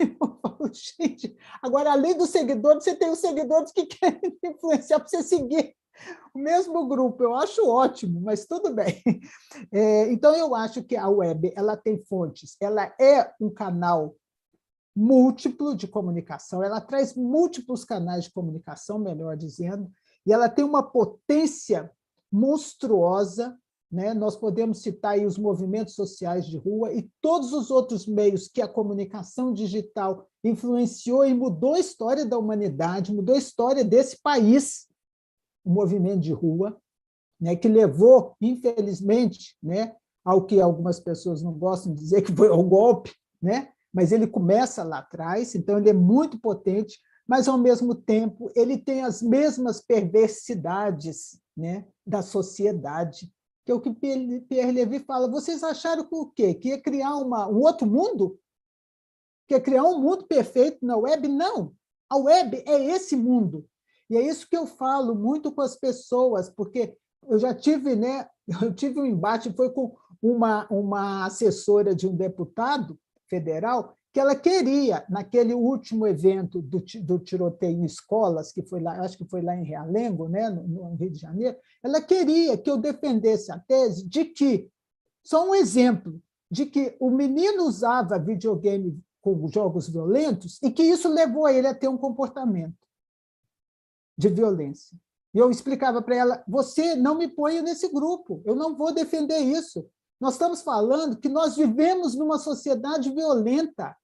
Eu falo, gente, agora, além dos seguidores, você tem os seguidores que querem influenciar para você seguir o mesmo grupo. Eu acho ótimo, mas tudo bem. Então, eu acho que a web ela tem fontes, ela é um canal múltiplo de comunicação, ela traz múltiplos canais de comunicação, melhor dizendo, e ela tem uma potência monstruosa, né? Nós podemos citar aí os movimentos sociais de rua e todos os outros meios que a comunicação digital influenciou e mudou a história da humanidade, mudou a história desse país, o movimento de rua, né? Que levou, infelizmente, né, ao que algumas pessoas não gostam de dizer que foi o golpe, né? Mas ele começa lá atrás, então ele é muito potente, mas, ao mesmo tempo, ele tem as mesmas perversidades, né, da sociedade, que é o que Pierre Levy fala. Vocês acharam que o quê? Que ia criar um outro mundo? quer criar um mundo perfeito na web. Não, a web é esse mundo. E é isso que eu falo muito com as pessoas, porque eu já tive, né, eu tive um embate, foi com uma assessora de um deputado federal, que ela queria, naquele último evento do tiroteio em escolas, que foi lá, acho que foi lá em Realengo, né, no Rio de Janeiro, ela queria que eu defendesse a tese de que, só um exemplo, de que o menino usava videogame com jogos violentos e que isso levou ele a ter um comportamento de violência. E eu explicava para ela, você não me põe nesse grupo, eu não vou defender isso. Nós estamos falando que nós vivemos numa sociedade violenta.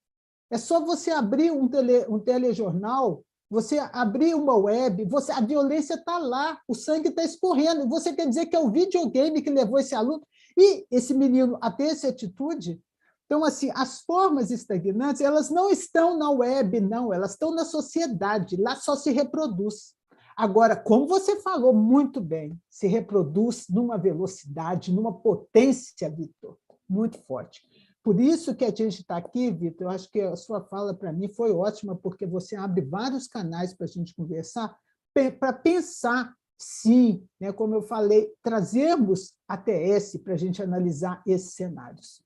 É só você abrir um telejornal, você abrir uma web, a violência está lá, o sangue está escorrendo. Você quer dizer que é o videogame que levou esse aluno e esse menino a ter essa atitude? Então, assim, as formas estagnantes, elas não estão na web, não, elas estão na sociedade, lá só se reproduz. Agora, como você falou muito bem, se reproduz numa velocidade, numa potência, Vitor, muito forte. Por isso que a gente está aqui, Vitor, eu acho que a sua fala para mim foi ótima, porque você abre vários canais para a gente conversar, para pensar, sim, né, como eu falei, trazermos a TS para a gente analisar esses cenários.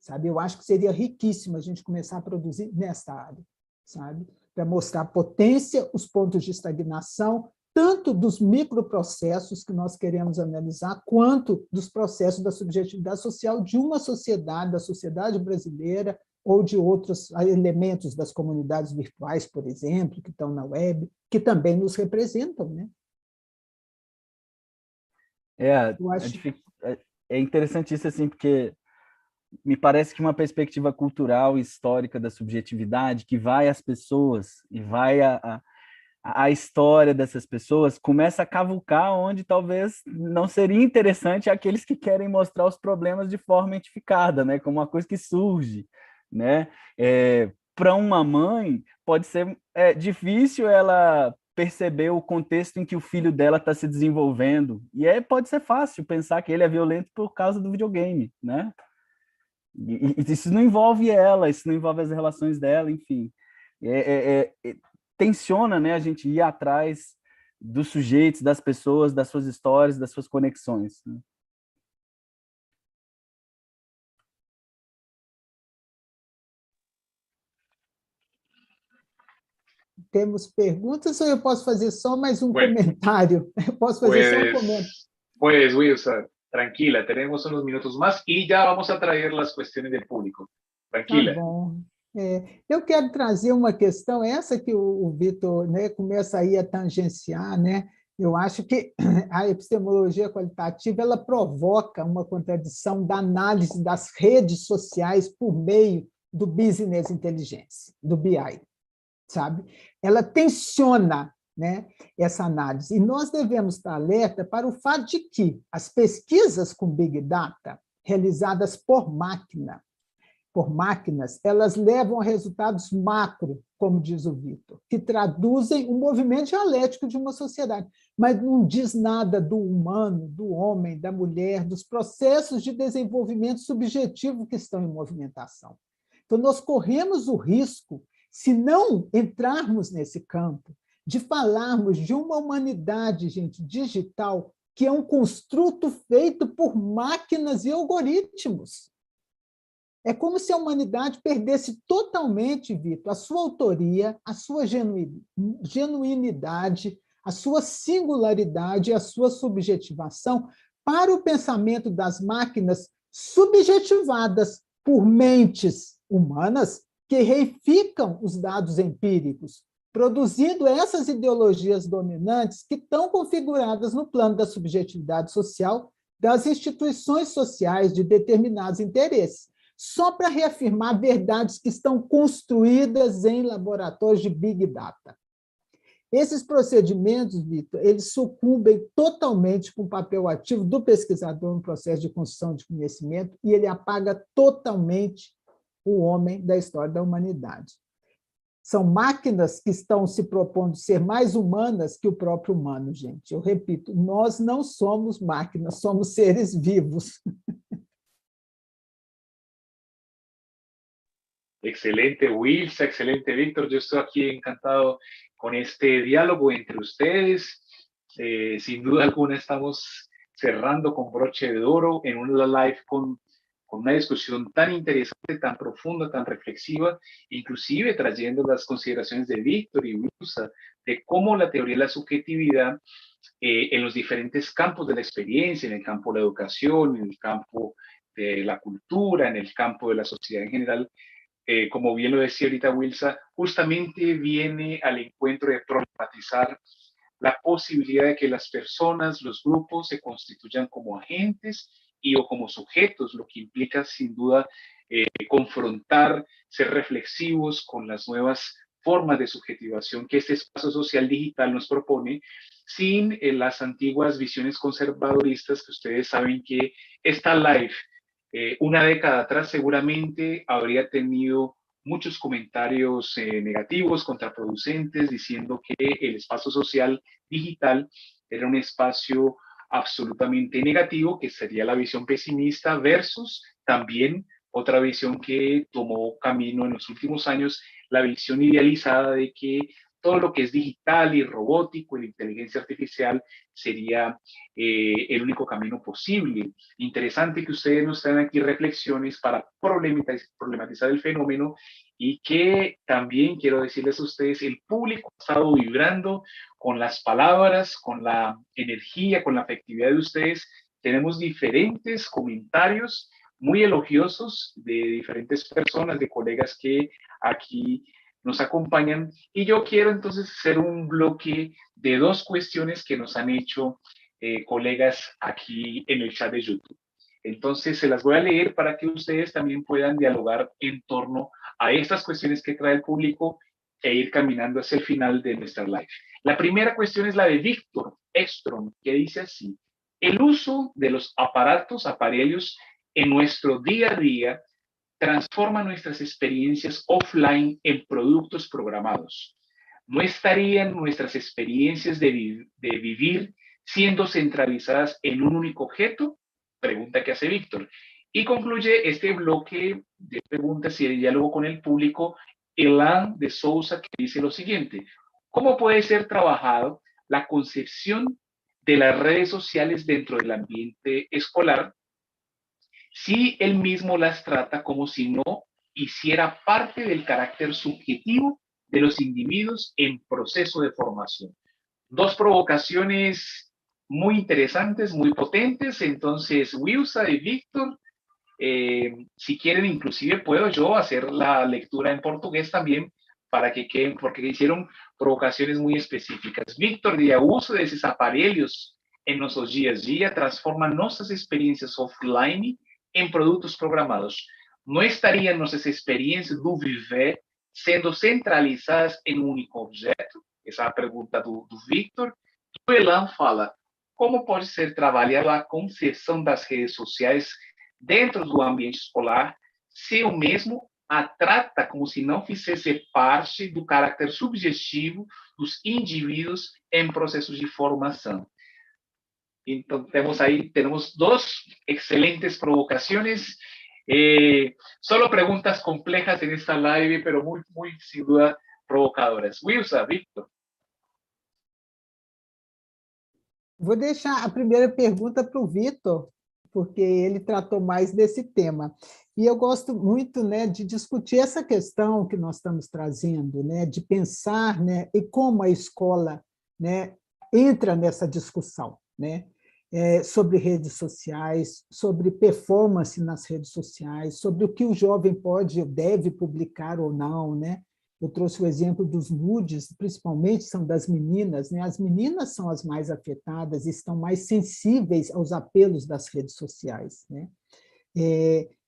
Sabe? Eu acho que seria riquíssimo a gente começar a produzir nessa área, sabe? Para mostrar a potência, os pontos de estagnação, tanto dos microprocessos que nós queremos analisar, quanto dos processos da subjetividade social de uma sociedade, da sociedade brasileira, ou de outros elementos das comunidades virtuais, por exemplo, que estão na web, que também nos representam, né? Eu acho... é interessante isso, assim, porque me parece que uma perspectiva cultural e histórica da subjetividade que vai às pessoas e vai a história dessas pessoas começa a cavucar onde talvez não seria interessante aqueles que querem mostrar os problemas de forma identificada, né, como uma coisa que surge, né? Para uma mãe pode ser difícil ela perceber o contexto em que o filho dela está se desenvolvendo, e pode ser fácil pensar que ele é violento por causa do videogame, né? E isso não envolve ela, isso não envolve as relações dela, enfim. Tensiona, né, a gente ir atrás dos sujeitos, das pessoas, das suas histórias, das suas conexões, né? Temos perguntas ou eu posso fazer só mais um comentário? Eu posso fazer só um comentário. Pues, Wilson, tranquila, tenemos unos minutos más y ya vamos a traer las cuestiones del público. Tranquila. Tá bom. Eu quero trazer uma questão, essa que o Vitor, né, começa aí a tangenciar, né? Eu acho que a epistemologia qualitativa ela provoca uma contradição da análise das redes sociais por meio do business intelligence, do BI, sabe? Ela tensiona, né, essa análise. E nós devemos estar alerta para o fato de que as pesquisas com Big Data, realizadas por máquinas, elas levam a resultados macro, como diz o Vitor, que traduzem o movimento dialético de uma sociedade, mas não diz nada do humano, do homem, da mulher, dos processos de desenvolvimento subjetivo que estão em movimentação. Então, nós corremos o risco, se não entrarmos nesse campo, de falarmos de uma humanidade, gente, digital, que é um construto feito por máquinas e algoritmos. É como se a humanidade perdesse totalmente, Vitor, a sua autoria, a sua genuinidade, a sua singularidade, a sua subjetivação para o pensamento das máquinas subjetivadas por mentes humanas que reificam os dados empíricos, produzindo essas ideologias dominantes que estão configuradas no plano da subjetividade social das instituições sociais de determinados interesses, só para reafirmar verdades que estão construídas em laboratórios de Big Data. Esses procedimentos, Vitor, eles sucumbem totalmente com o papel ativo do pesquisador no processo de construção de conhecimento e ele apaga totalmente o homem da história da humanidade. São máquinas que estão se propondo ser mais humanas que o próprio humano, gente. Eu repito, nós não somos máquinas, somos seres vivos. Excelente, Wilsa, excelente, Víctor. Yo estoy aquí encantado con este diálogo entre ustedes. Sin duda alguna estamos cerrando con broche de oro en una live con una discusión tan interesante, tan profunda, tan reflexiva, inclusive trayendo las consideraciones de Víctor y Wilsa de cómo la teoría de la subjetividad en los diferentes campos de la experiencia, en el campo de la educación, en el campo de la cultura, en el campo de la sociedad en general, como bien lo decía ahorita Wilsa, justamente viene al encuentro de problematizar la posibilidad de que las personas, los grupos se constituyan como agentes y o como sujetos, lo que implica sin duda confrontar, ser reflexivos con las nuevas formas de subjetivación que este espacio social digital nos propone, sin las antiguas visiones conservadoristas que ustedes saben que esta live una década atrás seguramente habría tenido muchos comentarios negativos, contraproducentes, diciendo que el espacio social digital era un espacio absolutamente negativo, que sería la visión pesimista, versus también otra visión que tomó camino en los últimos años, la visión idealizada de que todo lo que es digital y robótico y la inteligencia artificial sería el único camino posible. Interesante que ustedes nos traigan aquí reflexiones para problematizar el fenómeno y que también quiero decirles a ustedes, el público ha estado vibrando con las palabras, con la energía, con la afectividad de ustedes. Tenemos diferentes comentarios muy elogiosos de diferentes personas, de colegas que aquí nos acompañan. Y yo quiero entonces hacer un bloque de dos cuestiones que nos han hecho colegas aquí en el chat de YouTube. Entonces, se las voy a leer para que ustedes también puedan dialogar en torno a estas cuestiones que trae el público e ir caminando hacia el final de nuestra live. La primera cuestión es la de Víctor Ekstrom, que dice así: el uso de los aparelhos en nuestro día a día transforma nuestras experiencias offline en productos programados. ¿No estarían nuestras experiencias de vivir siendo centralizadas en un único objeto? Pregunta que hace Víctor. Y concluye este bloque de preguntas y de diálogo con el público Elan de Sousa, que dice lo siguiente: ¿cómo puede ser trabajado la concepción de las redes sociales dentro del ambiente escolar si él mismo las trata como si no hiciera parte del carácter subjetivo de los individuos en proceso de formación? Dos provocaciones muy interesantes, muy potentes. Entonces, Wilsa y Víctor, si quieren, inclusive puedo yo hacer la lectura en portugués también para que queden, porque hicieron provocaciones muy específicas. Víctor, de uso desses aparelhos em nossos dias a dia transforma nossas experiências offline em produtos programados. Não estariam nossas experiências do viver sendo centralizadas em um único objeto? Essa é a pergunta do Victor. O Elan fala: como pode ser trabalhada a concepção das redes sociais dentro do ambiente escolar se o mesmo a trata como se não fizesse parte do caráter subjetivo dos indivíduos em processos de formação? Então, temos dos excelentes provocaciones. Solo preguntas complejas en esta live, pero muy, muy, sin duda, provocadoras. Wilsa, Víctor. Vou deixar a primeira pergunta para o Vitor, porque ele tratou mais desse tema. E eu gosto muito, né, de discutir essa questão que nós estamos trazendo, né, de pensar, né, e como a escola, né, entra nessa discussão, né, sobre redes sociais, sobre performance nas redes sociais, sobre o que o jovem pode ou deve publicar ou não, né? Eu trouxe o exemplo dos nudes, principalmente são das meninas, né? As meninas são as mais afetadas e estão mais sensíveis aos apelos das redes sociais, né?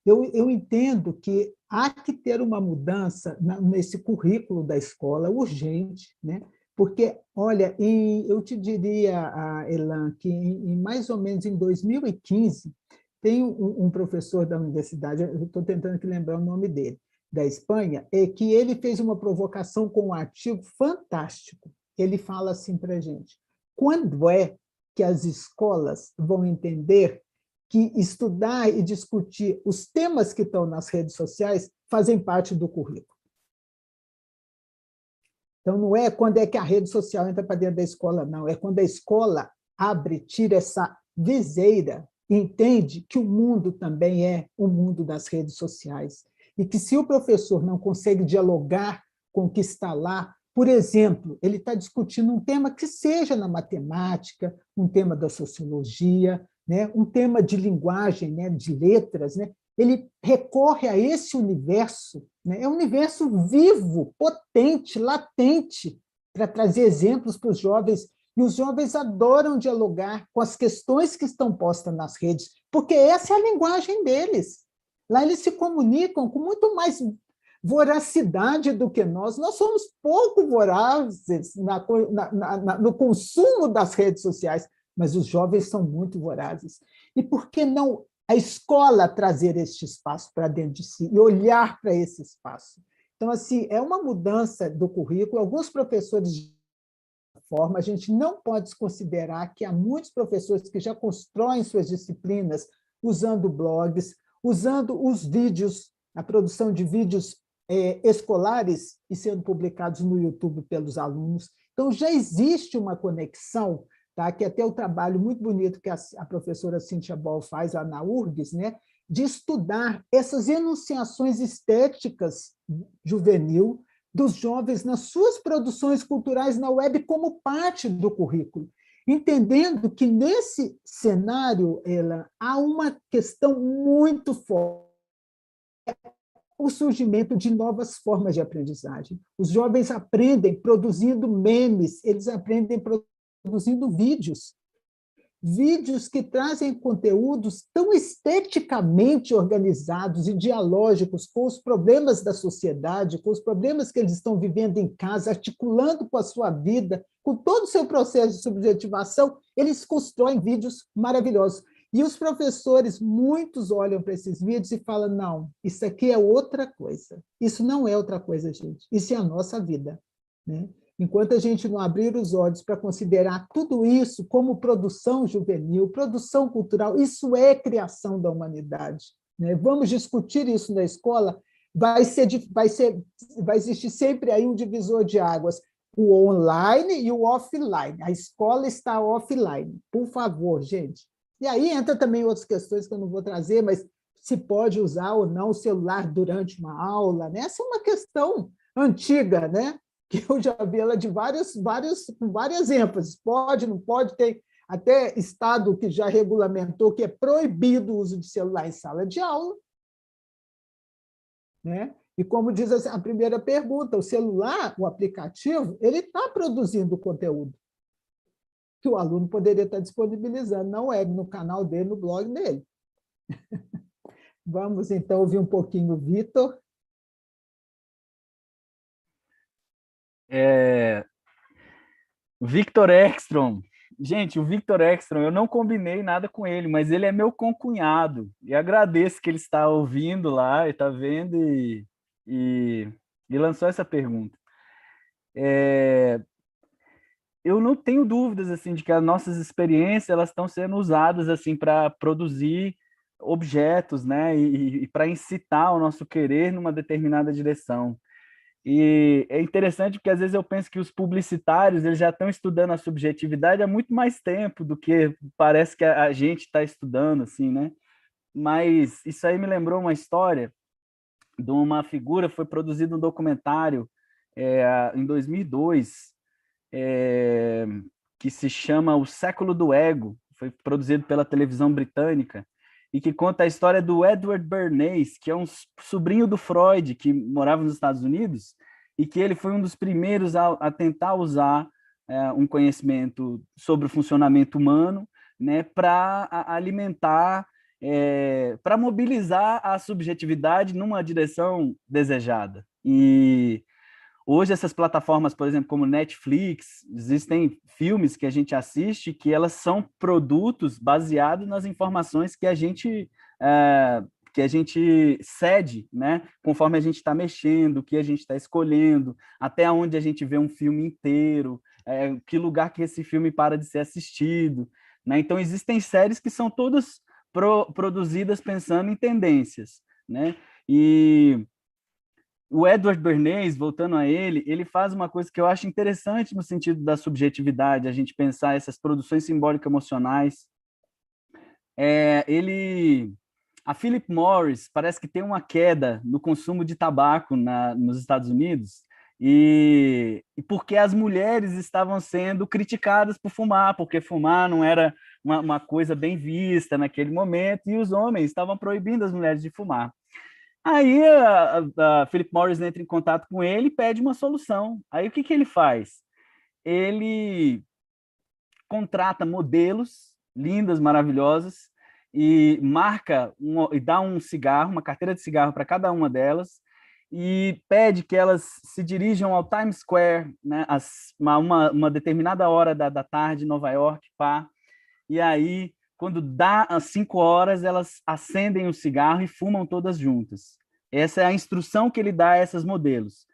Eu entendo que há que ter uma mudança nesse currículo da escola urgente, né? Porque, olha, eu te diria, Elan, que em mais ou menos em 2015, tem um professor da universidade, eu estou tentando aqui lembrar o nome dele, da Espanha, que ele fez uma provocação com um artigo fantástico. Ele fala assim para a gente: quando é que as escolas vão entender que estudar e discutir os temas que estão nas redes sociais fazem parte do currículo. Então, não é quando é que a rede social entra para dentro da escola, não. É quando a escola abre, tira essa viseira e entende que o mundo também é o mundo das redes sociais. E que se o professor não consegue dialogar com o que está lá, por exemplo, ele está discutindo um tema que seja na matemática, um tema da sociologia, né, um tema de linguagem, né, de letras, né, ele recorre a esse universo, né, é um universo vivo, potente, latente, para trazer exemplos para os jovens, e os jovens adoram dialogar com as questões que estão postas nas redes, porque essa é a linguagem deles. Lá eles se comunicam com muito mais voracidade do que nós. Nós somos pouco vorazes no consumo das redes sociais, mas os jovens são muito vorazes. E por que não a escola trazer este espaço para dentro de si e olhar para esse espaço? Então, assim, é uma mudança do currículo. Alguns professores de forma, a gente não pode desconsiderar que há muitos professores que já constroem suas disciplinas usando blogs, usando os vídeos, a produção de vídeos escolares e sendo publicados no YouTube pelos alunos. Então, já existe uma conexão, tá? Que até o trabalho muito bonito que a professora Cíntia Boll faz lá na URGS, né? De estudar essas enunciações estéticas juvenil dos jovens nas suas produções culturais na web como parte do currículo, entendendo que nesse cenário, ela, há uma questão muito forte, o surgimento de novas formas de aprendizagem. Os jovens aprendem produzindo memes, eles aprendem produzindo vídeos que trazem conteúdos tão esteticamente organizados e dialógicos com os problemas da sociedade, com os problemas que eles estão vivendo em casa, articulando com a sua vida, com todo o seu processo de subjetivação, eles constroem vídeos maravilhosos. E os professores, muitos olham para esses vídeos e falam, não, isso aqui é outra coisa. Isso não é outra coisa, gente. Isso é a nossa vida, né? Enquanto a gente não abrir os olhos para considerar tudo isso como produção juvenil, produção cultural, isso é criação da humanidade, né? Vamos discutir isso na escola, vai existir sempre aí um divisor de águas, o online e o offline. A escola está offline, por favor, gente. E aí entra também outras questões que eu não vou trazer, mas se pode usar ou não o celular durante uma aula, né? Essa é uma questão antiga, né? Que eu já vi ela de várias ênfases. Pode, não pode, tem até estado que já regulamentou que é proibido o uso de celular em sala de aula, né? E como diz a primeira pergunta, o celular, o aplicativo, ele está produzindo conteúdo que o aluno poderia estar disponibilizando na web, no canal dele, no blog dele. Vamos, então, ouvir um pouquinho o Vitor. Victor Ekstrom. Gente, o Victor Ekstrom, eu não combinei nada com ele, mas ele é meu concunhado. E agradeço que ele está ouvindo lá, e está vendo e lançou essa pergunta. Eu não tenho dúvidas assim de que as nossas experiências elas estão sendo usadas assim para produzir objetos, né, e para incitar o nosso querer numa determinada direção. E é interessante porque às vezes eu penso que os publicitários eles já estão estudando a subjetividade há muito mais tempo do que parece que a gente está estudando, assim, né? Mas isso aí me lembrou uma história de uma figura, foi produzido um documentário em 2002, que se chama O Século do Ego, foi produzido pela televisão britânica, e que conta a história do Edward Bernays, que é um sobrinho do Freud, que morava nos Estados Unidos, e que ele foi um dos primeiros a tentar usar um conhecimento sobre o funcionamento humano, né, para alimentar, para mobilizar a subjetividade numa direção desejada. E hoje essas plataformas, por exemplo, como Netflix, existem filmes que a gente assiste que elas são produtos baseados nas informações que a gente cede, né? Conforme a gente está mexendo, o que a gente está escolhendo, até onde a gente vê um filme inteiro, que lugar que esse filme para de ser assistido, né? Então existem séries que são todas produzidas pensando em tendências, né? E o Edward Bernays, voltando a ele faz uma coisa que eu acho interessante no sentido da subjetividade, a gente pensar essas produções simbólico-emocionais. A Philip Morris parece que tem uma queda no consumo de tabaco nos Estados Unidos, e porque as mulheres estavam sendo criticadas por fumar, porque fumar não era uma coisa bem vista naquele momento, e os homens estavam proibindo as mulheres de fumar. Aí a Philip Morris entra em contato com ele e pede uma solução. Aí o que ele faz? Ele contrata modelos lindas, maravilhosas, e e dá um cigarro, uma carteira de cigarro para cada uma delas, e pede que elas se dirijam ao Times Square, né, uma determinada hora da tarde em Nova York, pá. E aí, quando dá às 5 horas, elas acendem o cigarro e fumam todas juntas. Essa é a instrução que ele dá a essas modelos.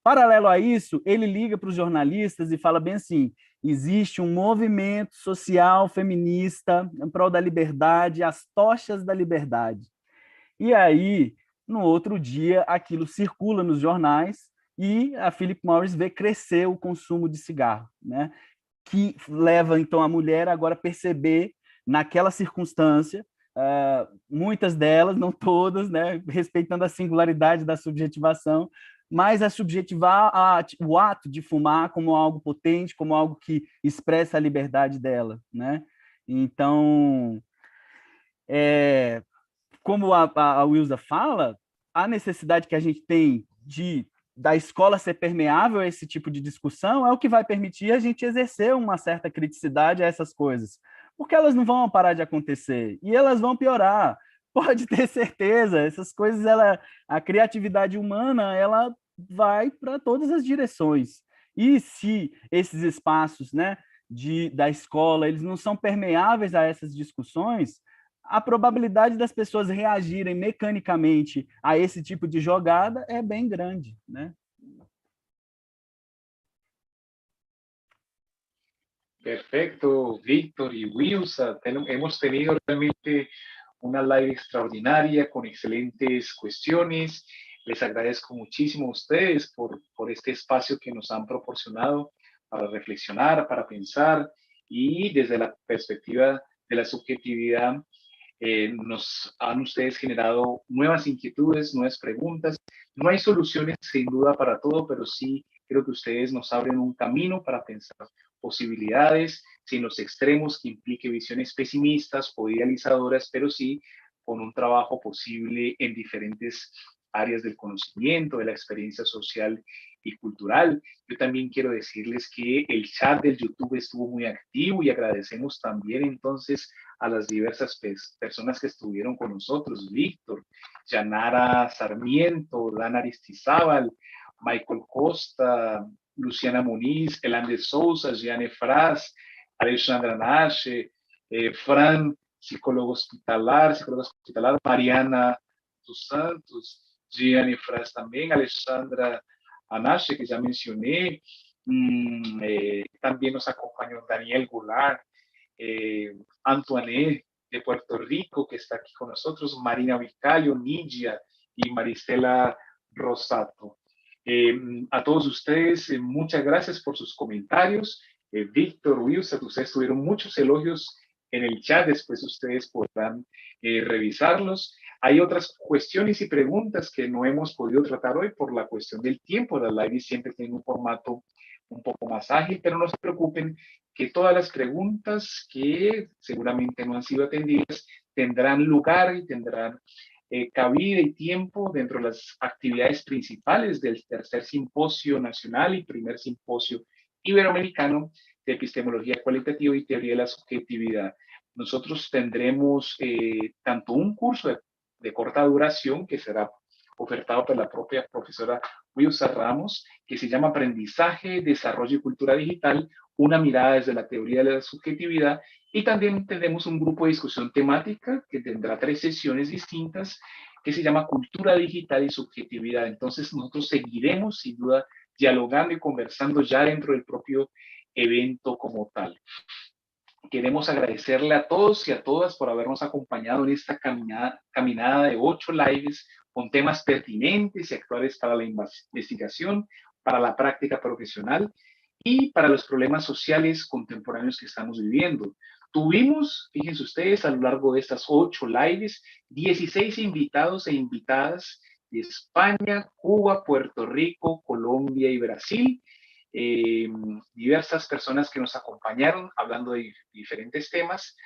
Paralelo a isso, ele liga para os jornalistas e fala bem assim: existe um movimento social feminista em prol da liberdade, as tochas da liberdade. E aí, no outro dia, aquilo circula nos jornais e a Philip Morris vê crescer o consumo de cigarro, né? Que leva, então, a mulher agora a perceber, naquela circunstância, muitas delas, não todas, né, respeitando a singularidade da subjetivação, mas a subjetivar o ato de fumar como algo potente, como algo que expressa a liberdade dela, né? Então, como a Wilsa fala, a necessidade que a gente tem da escola ser permeável a esse tipo de discussão é o que vai permitir a gente exercer uma certa criticidade a essas coisas, porque elas não vão parar de acontecer e elas vão piorar. Pode ter certeza, essas coisas, a criatividade humana, ela vai para todas as direções. E se esses espaços, né, da escola, eles não são permeáveis a essas discussões, a probabilidade das pessoas reagirem mecanicamente a esse tipo de jogada é bem grande, né? Perfecto, Víctor y Wilsa. Hemos tenido realmente una live extraordinaria con excelentes cuestiones. Les agradezco muchísimo a ustedes por este espacio que nos han proporcionado para reflexionar, para pensar y desde la perspectiva de la subjetividad nos han ustedes generado nuevas inquietudes, nuevas preguntas. No hay soluciones sin duda para todo, pero sí creo que ustedes nos abren un camino para pensar posibilidades, sin los extremos que implique visiones pesimistas o idealizadoras, pero sí con un trabajo posible en diferentes áreas del conocimiento, de la experiencia social y cultural. Yo también quiero decirles que el chat del YouTube estuvo muy activo y agradecemos también entonces a las diversas personas que estuvieron con nosotros: Víctor, Yanara Sarmiento, Dana Aristizábal, Michael Costa, Luciana Muniz, Elander Souza, Gianne Fras, Alexandra Nache, Fran, psicóloga hospitalar, Mariana dos Santos, Gianne Fras también, Alexandra Anache, que ya mencioné, también nos acompañó Daniel Goulart, Antoine de Puerto Rico, que está aquí con nosotros, Marina Vicario, Nidia y Maristela Rosato. A todos ustedes, muchas gracias por sus comentarios. Víctor, Wilson, ustedes tuvieron muchos elogios en el chat, después ustedes podrán revisarlos. Hay otras cuestiones y preguntas que no hemos podido tratar hoy por la cuestión del tiempo. Las lives siempre tienen un formato un poco más ágil, pero no se preocupen que todas las preguntas que seguramente no han sido atendidas tendrán lugar y tendrán cabida y tiempo dentro de las actividades principales del tercer simposio nacional y primer simposio iberoamericano de epistemología cualitativa y teoría de la subjetividad. Nosotros tendremos tanto un curso de corta duración que será ofertado por la propia profesora Wilsa Ramos, que se llama Aprendizaje, Desarrollo y Cultura Digital, una mirada desde la teoría de la subjetividad, y también tenemos un grupo de discusión temática que tendrá 3 sesiones distintas que se llama Cultura Digital y Subjetividad. Entonces nosotros seguiremos sin duda dialogando y conversando ya dentro del propio evento como tal. Queremos agradecerle a todos y a todas por habernos acompañado en esta caminada de 8 lives con temas pertinentes y actuales para la investigación, para la práctica profesional y para los problemas sociales contemporáneos que estamos viviendo. Tuvimos, fíjense ustedes, a lo largo de estas 8 lives, 16 invitados e invitadas de España, Cuba, Puerto Rico, Colombia y Brasil. Diversas personas que nos acompañaron hablando de diferentes temas.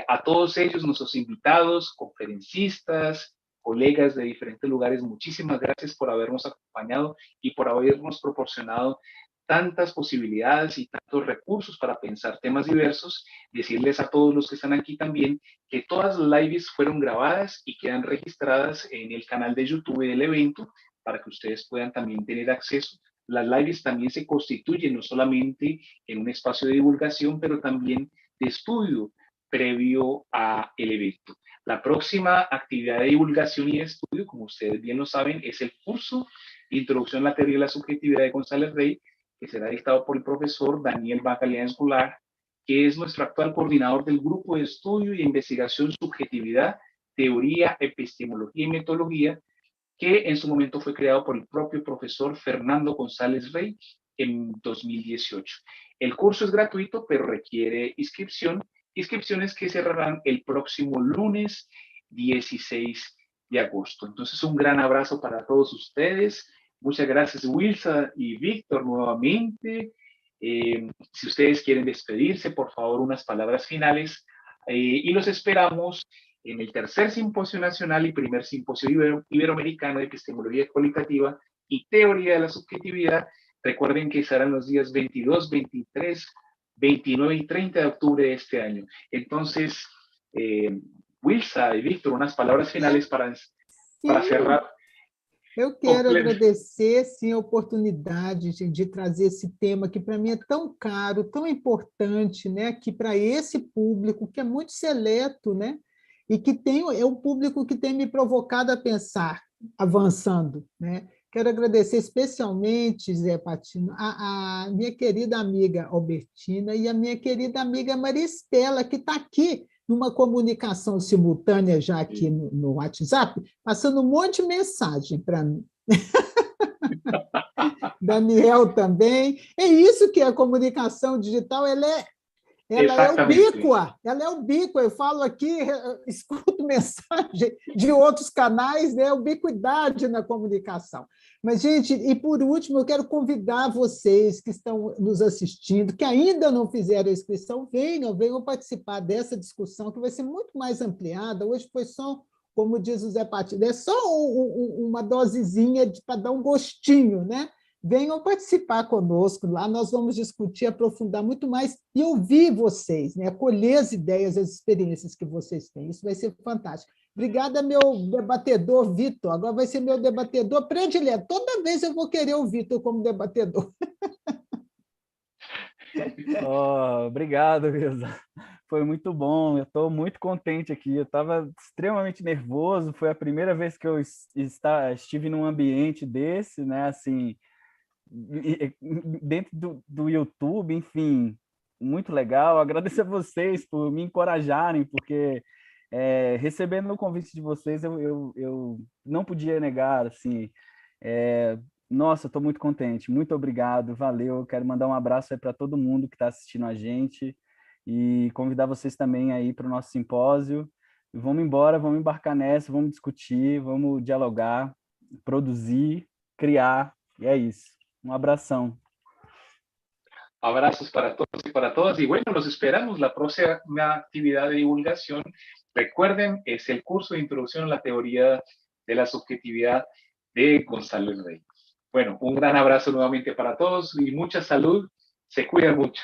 A todos ellos, nuestros invitados, conferencistas, colegas de diferentes lugares, muchísimas gracias por habernos acompañado y por habernos proporcionado tantas posibilidades y tantos recursos para pensar temas diversos. Decirles a todos los que están aquí también que todas las lives fueron grabadas y quedan registradas en el canal de YouTube del evento para que ustedes puedan también tener acceso. Las lives también se constituyen no solamente en un espacio de divulgación, pero también de estudio previo al evento. La próxima actividad de divulgación y de estudio, como ustedes bien lo saben, es el curso Introducción a la Teoría de la Subjetividad de González Rey, que será dictado por el profesor Daniel Bacalián Escolar, que es nuestro actual coordinador del Grupo de Estudio y Investigación Subjetividad, Teoría, Epistemología y Metodología, que en su momento fue creado por el propio profesor Fernando González Rey en 2018. El curso es gratuito, pero requiere inscripciones que cerrarán el próximo lunes 16 de agosto. Entonces, un gran abrazo para todos ustedes. Muchas gracias, Wilsa y Víctor, nuevamente. Si ustedes quieren despedirse, por favor, unas palabras finales. Y los esperamos en el tercer simposio nacional y primer simposio iberoamericano de epistemología cualitativa y teoría de la subjetividad. Recuerden que serán los días 22, 23, 29 y 30 de octubre de este año. Entonces, Wilsa y Víctor, unas palabras finales para cerrar. Eu quero agradecer, sim, a oportunidade de trazer esse tema que, para mim, é tão caro, tão importante, né? Que para esse público, que é muito seleto, né? E que é um público que tem me provocado a pensar, avançando, né? Quero agradecer especialmente, Zé Patino, a minha querida amiga Albertina e a minha querida amiga Maristela, que está aqui numa comunicação simultânea já aqui no WhatsApp, passando um monte de mensagem para mim. Daniel também. É isso que a comunicação digital, ela é ubíqua, eu falo aqui, escuto mensagem de outros canais, né? Ubiquidade na comunicação. Mas, gente, e por último, eu quero convidar vocês que estão nos assistindo, que ainda não fizeram a inscrição, venham participar dessa discussão, que vai ser muito mais ampliada. Hoje foi só, como diz o Zé Patino, é só uma dosezinha para dar um gostinho, né? Venham participar conosco, lá nós vamos discutir, aprofundar muito mais e ouvir vocês, né? Acolher as ideias, as experiências que vocês têm. Isso vai ser fantástico. Obrigada, meu debatedor Vitor. Agora vai ser meu debatedor predileto. Toda vez eu vou querer o Vitor como debatedor. Obrigado, Wilson. Foi muito bom. Eu estou muito contente aqui. Eu estava extremamente nervoso. Foi a primeira vez que eu estive num ambiente desse, né? Assim, dentro do YouTube, enfim, muito legal. Agradeço a vocês por me encorajarem, porque recebendo o convite de vocês, eu não podia negar, assim, nossa, estou muito contente, muito obrigado, valeu, eu quero mandar um abraço para todo mundo que está assistindo a gente e convidar vocês também aí para o nosso simpósio. Vamos embora, vamos embarcar nessa, vamos discutir, vamos dialogar, produzir, criar, e é isso. Un abrazo. Abrazos para todos y para todas. Y bueno, los esperamos la próxima actividad de divulgación. Recuerden, es el curso de Introducción a la Teoría de la Subjetividad de González Rey. Bueno, un gran abrazo nuevamente para todos y mucha salud. Se cuidan mucho.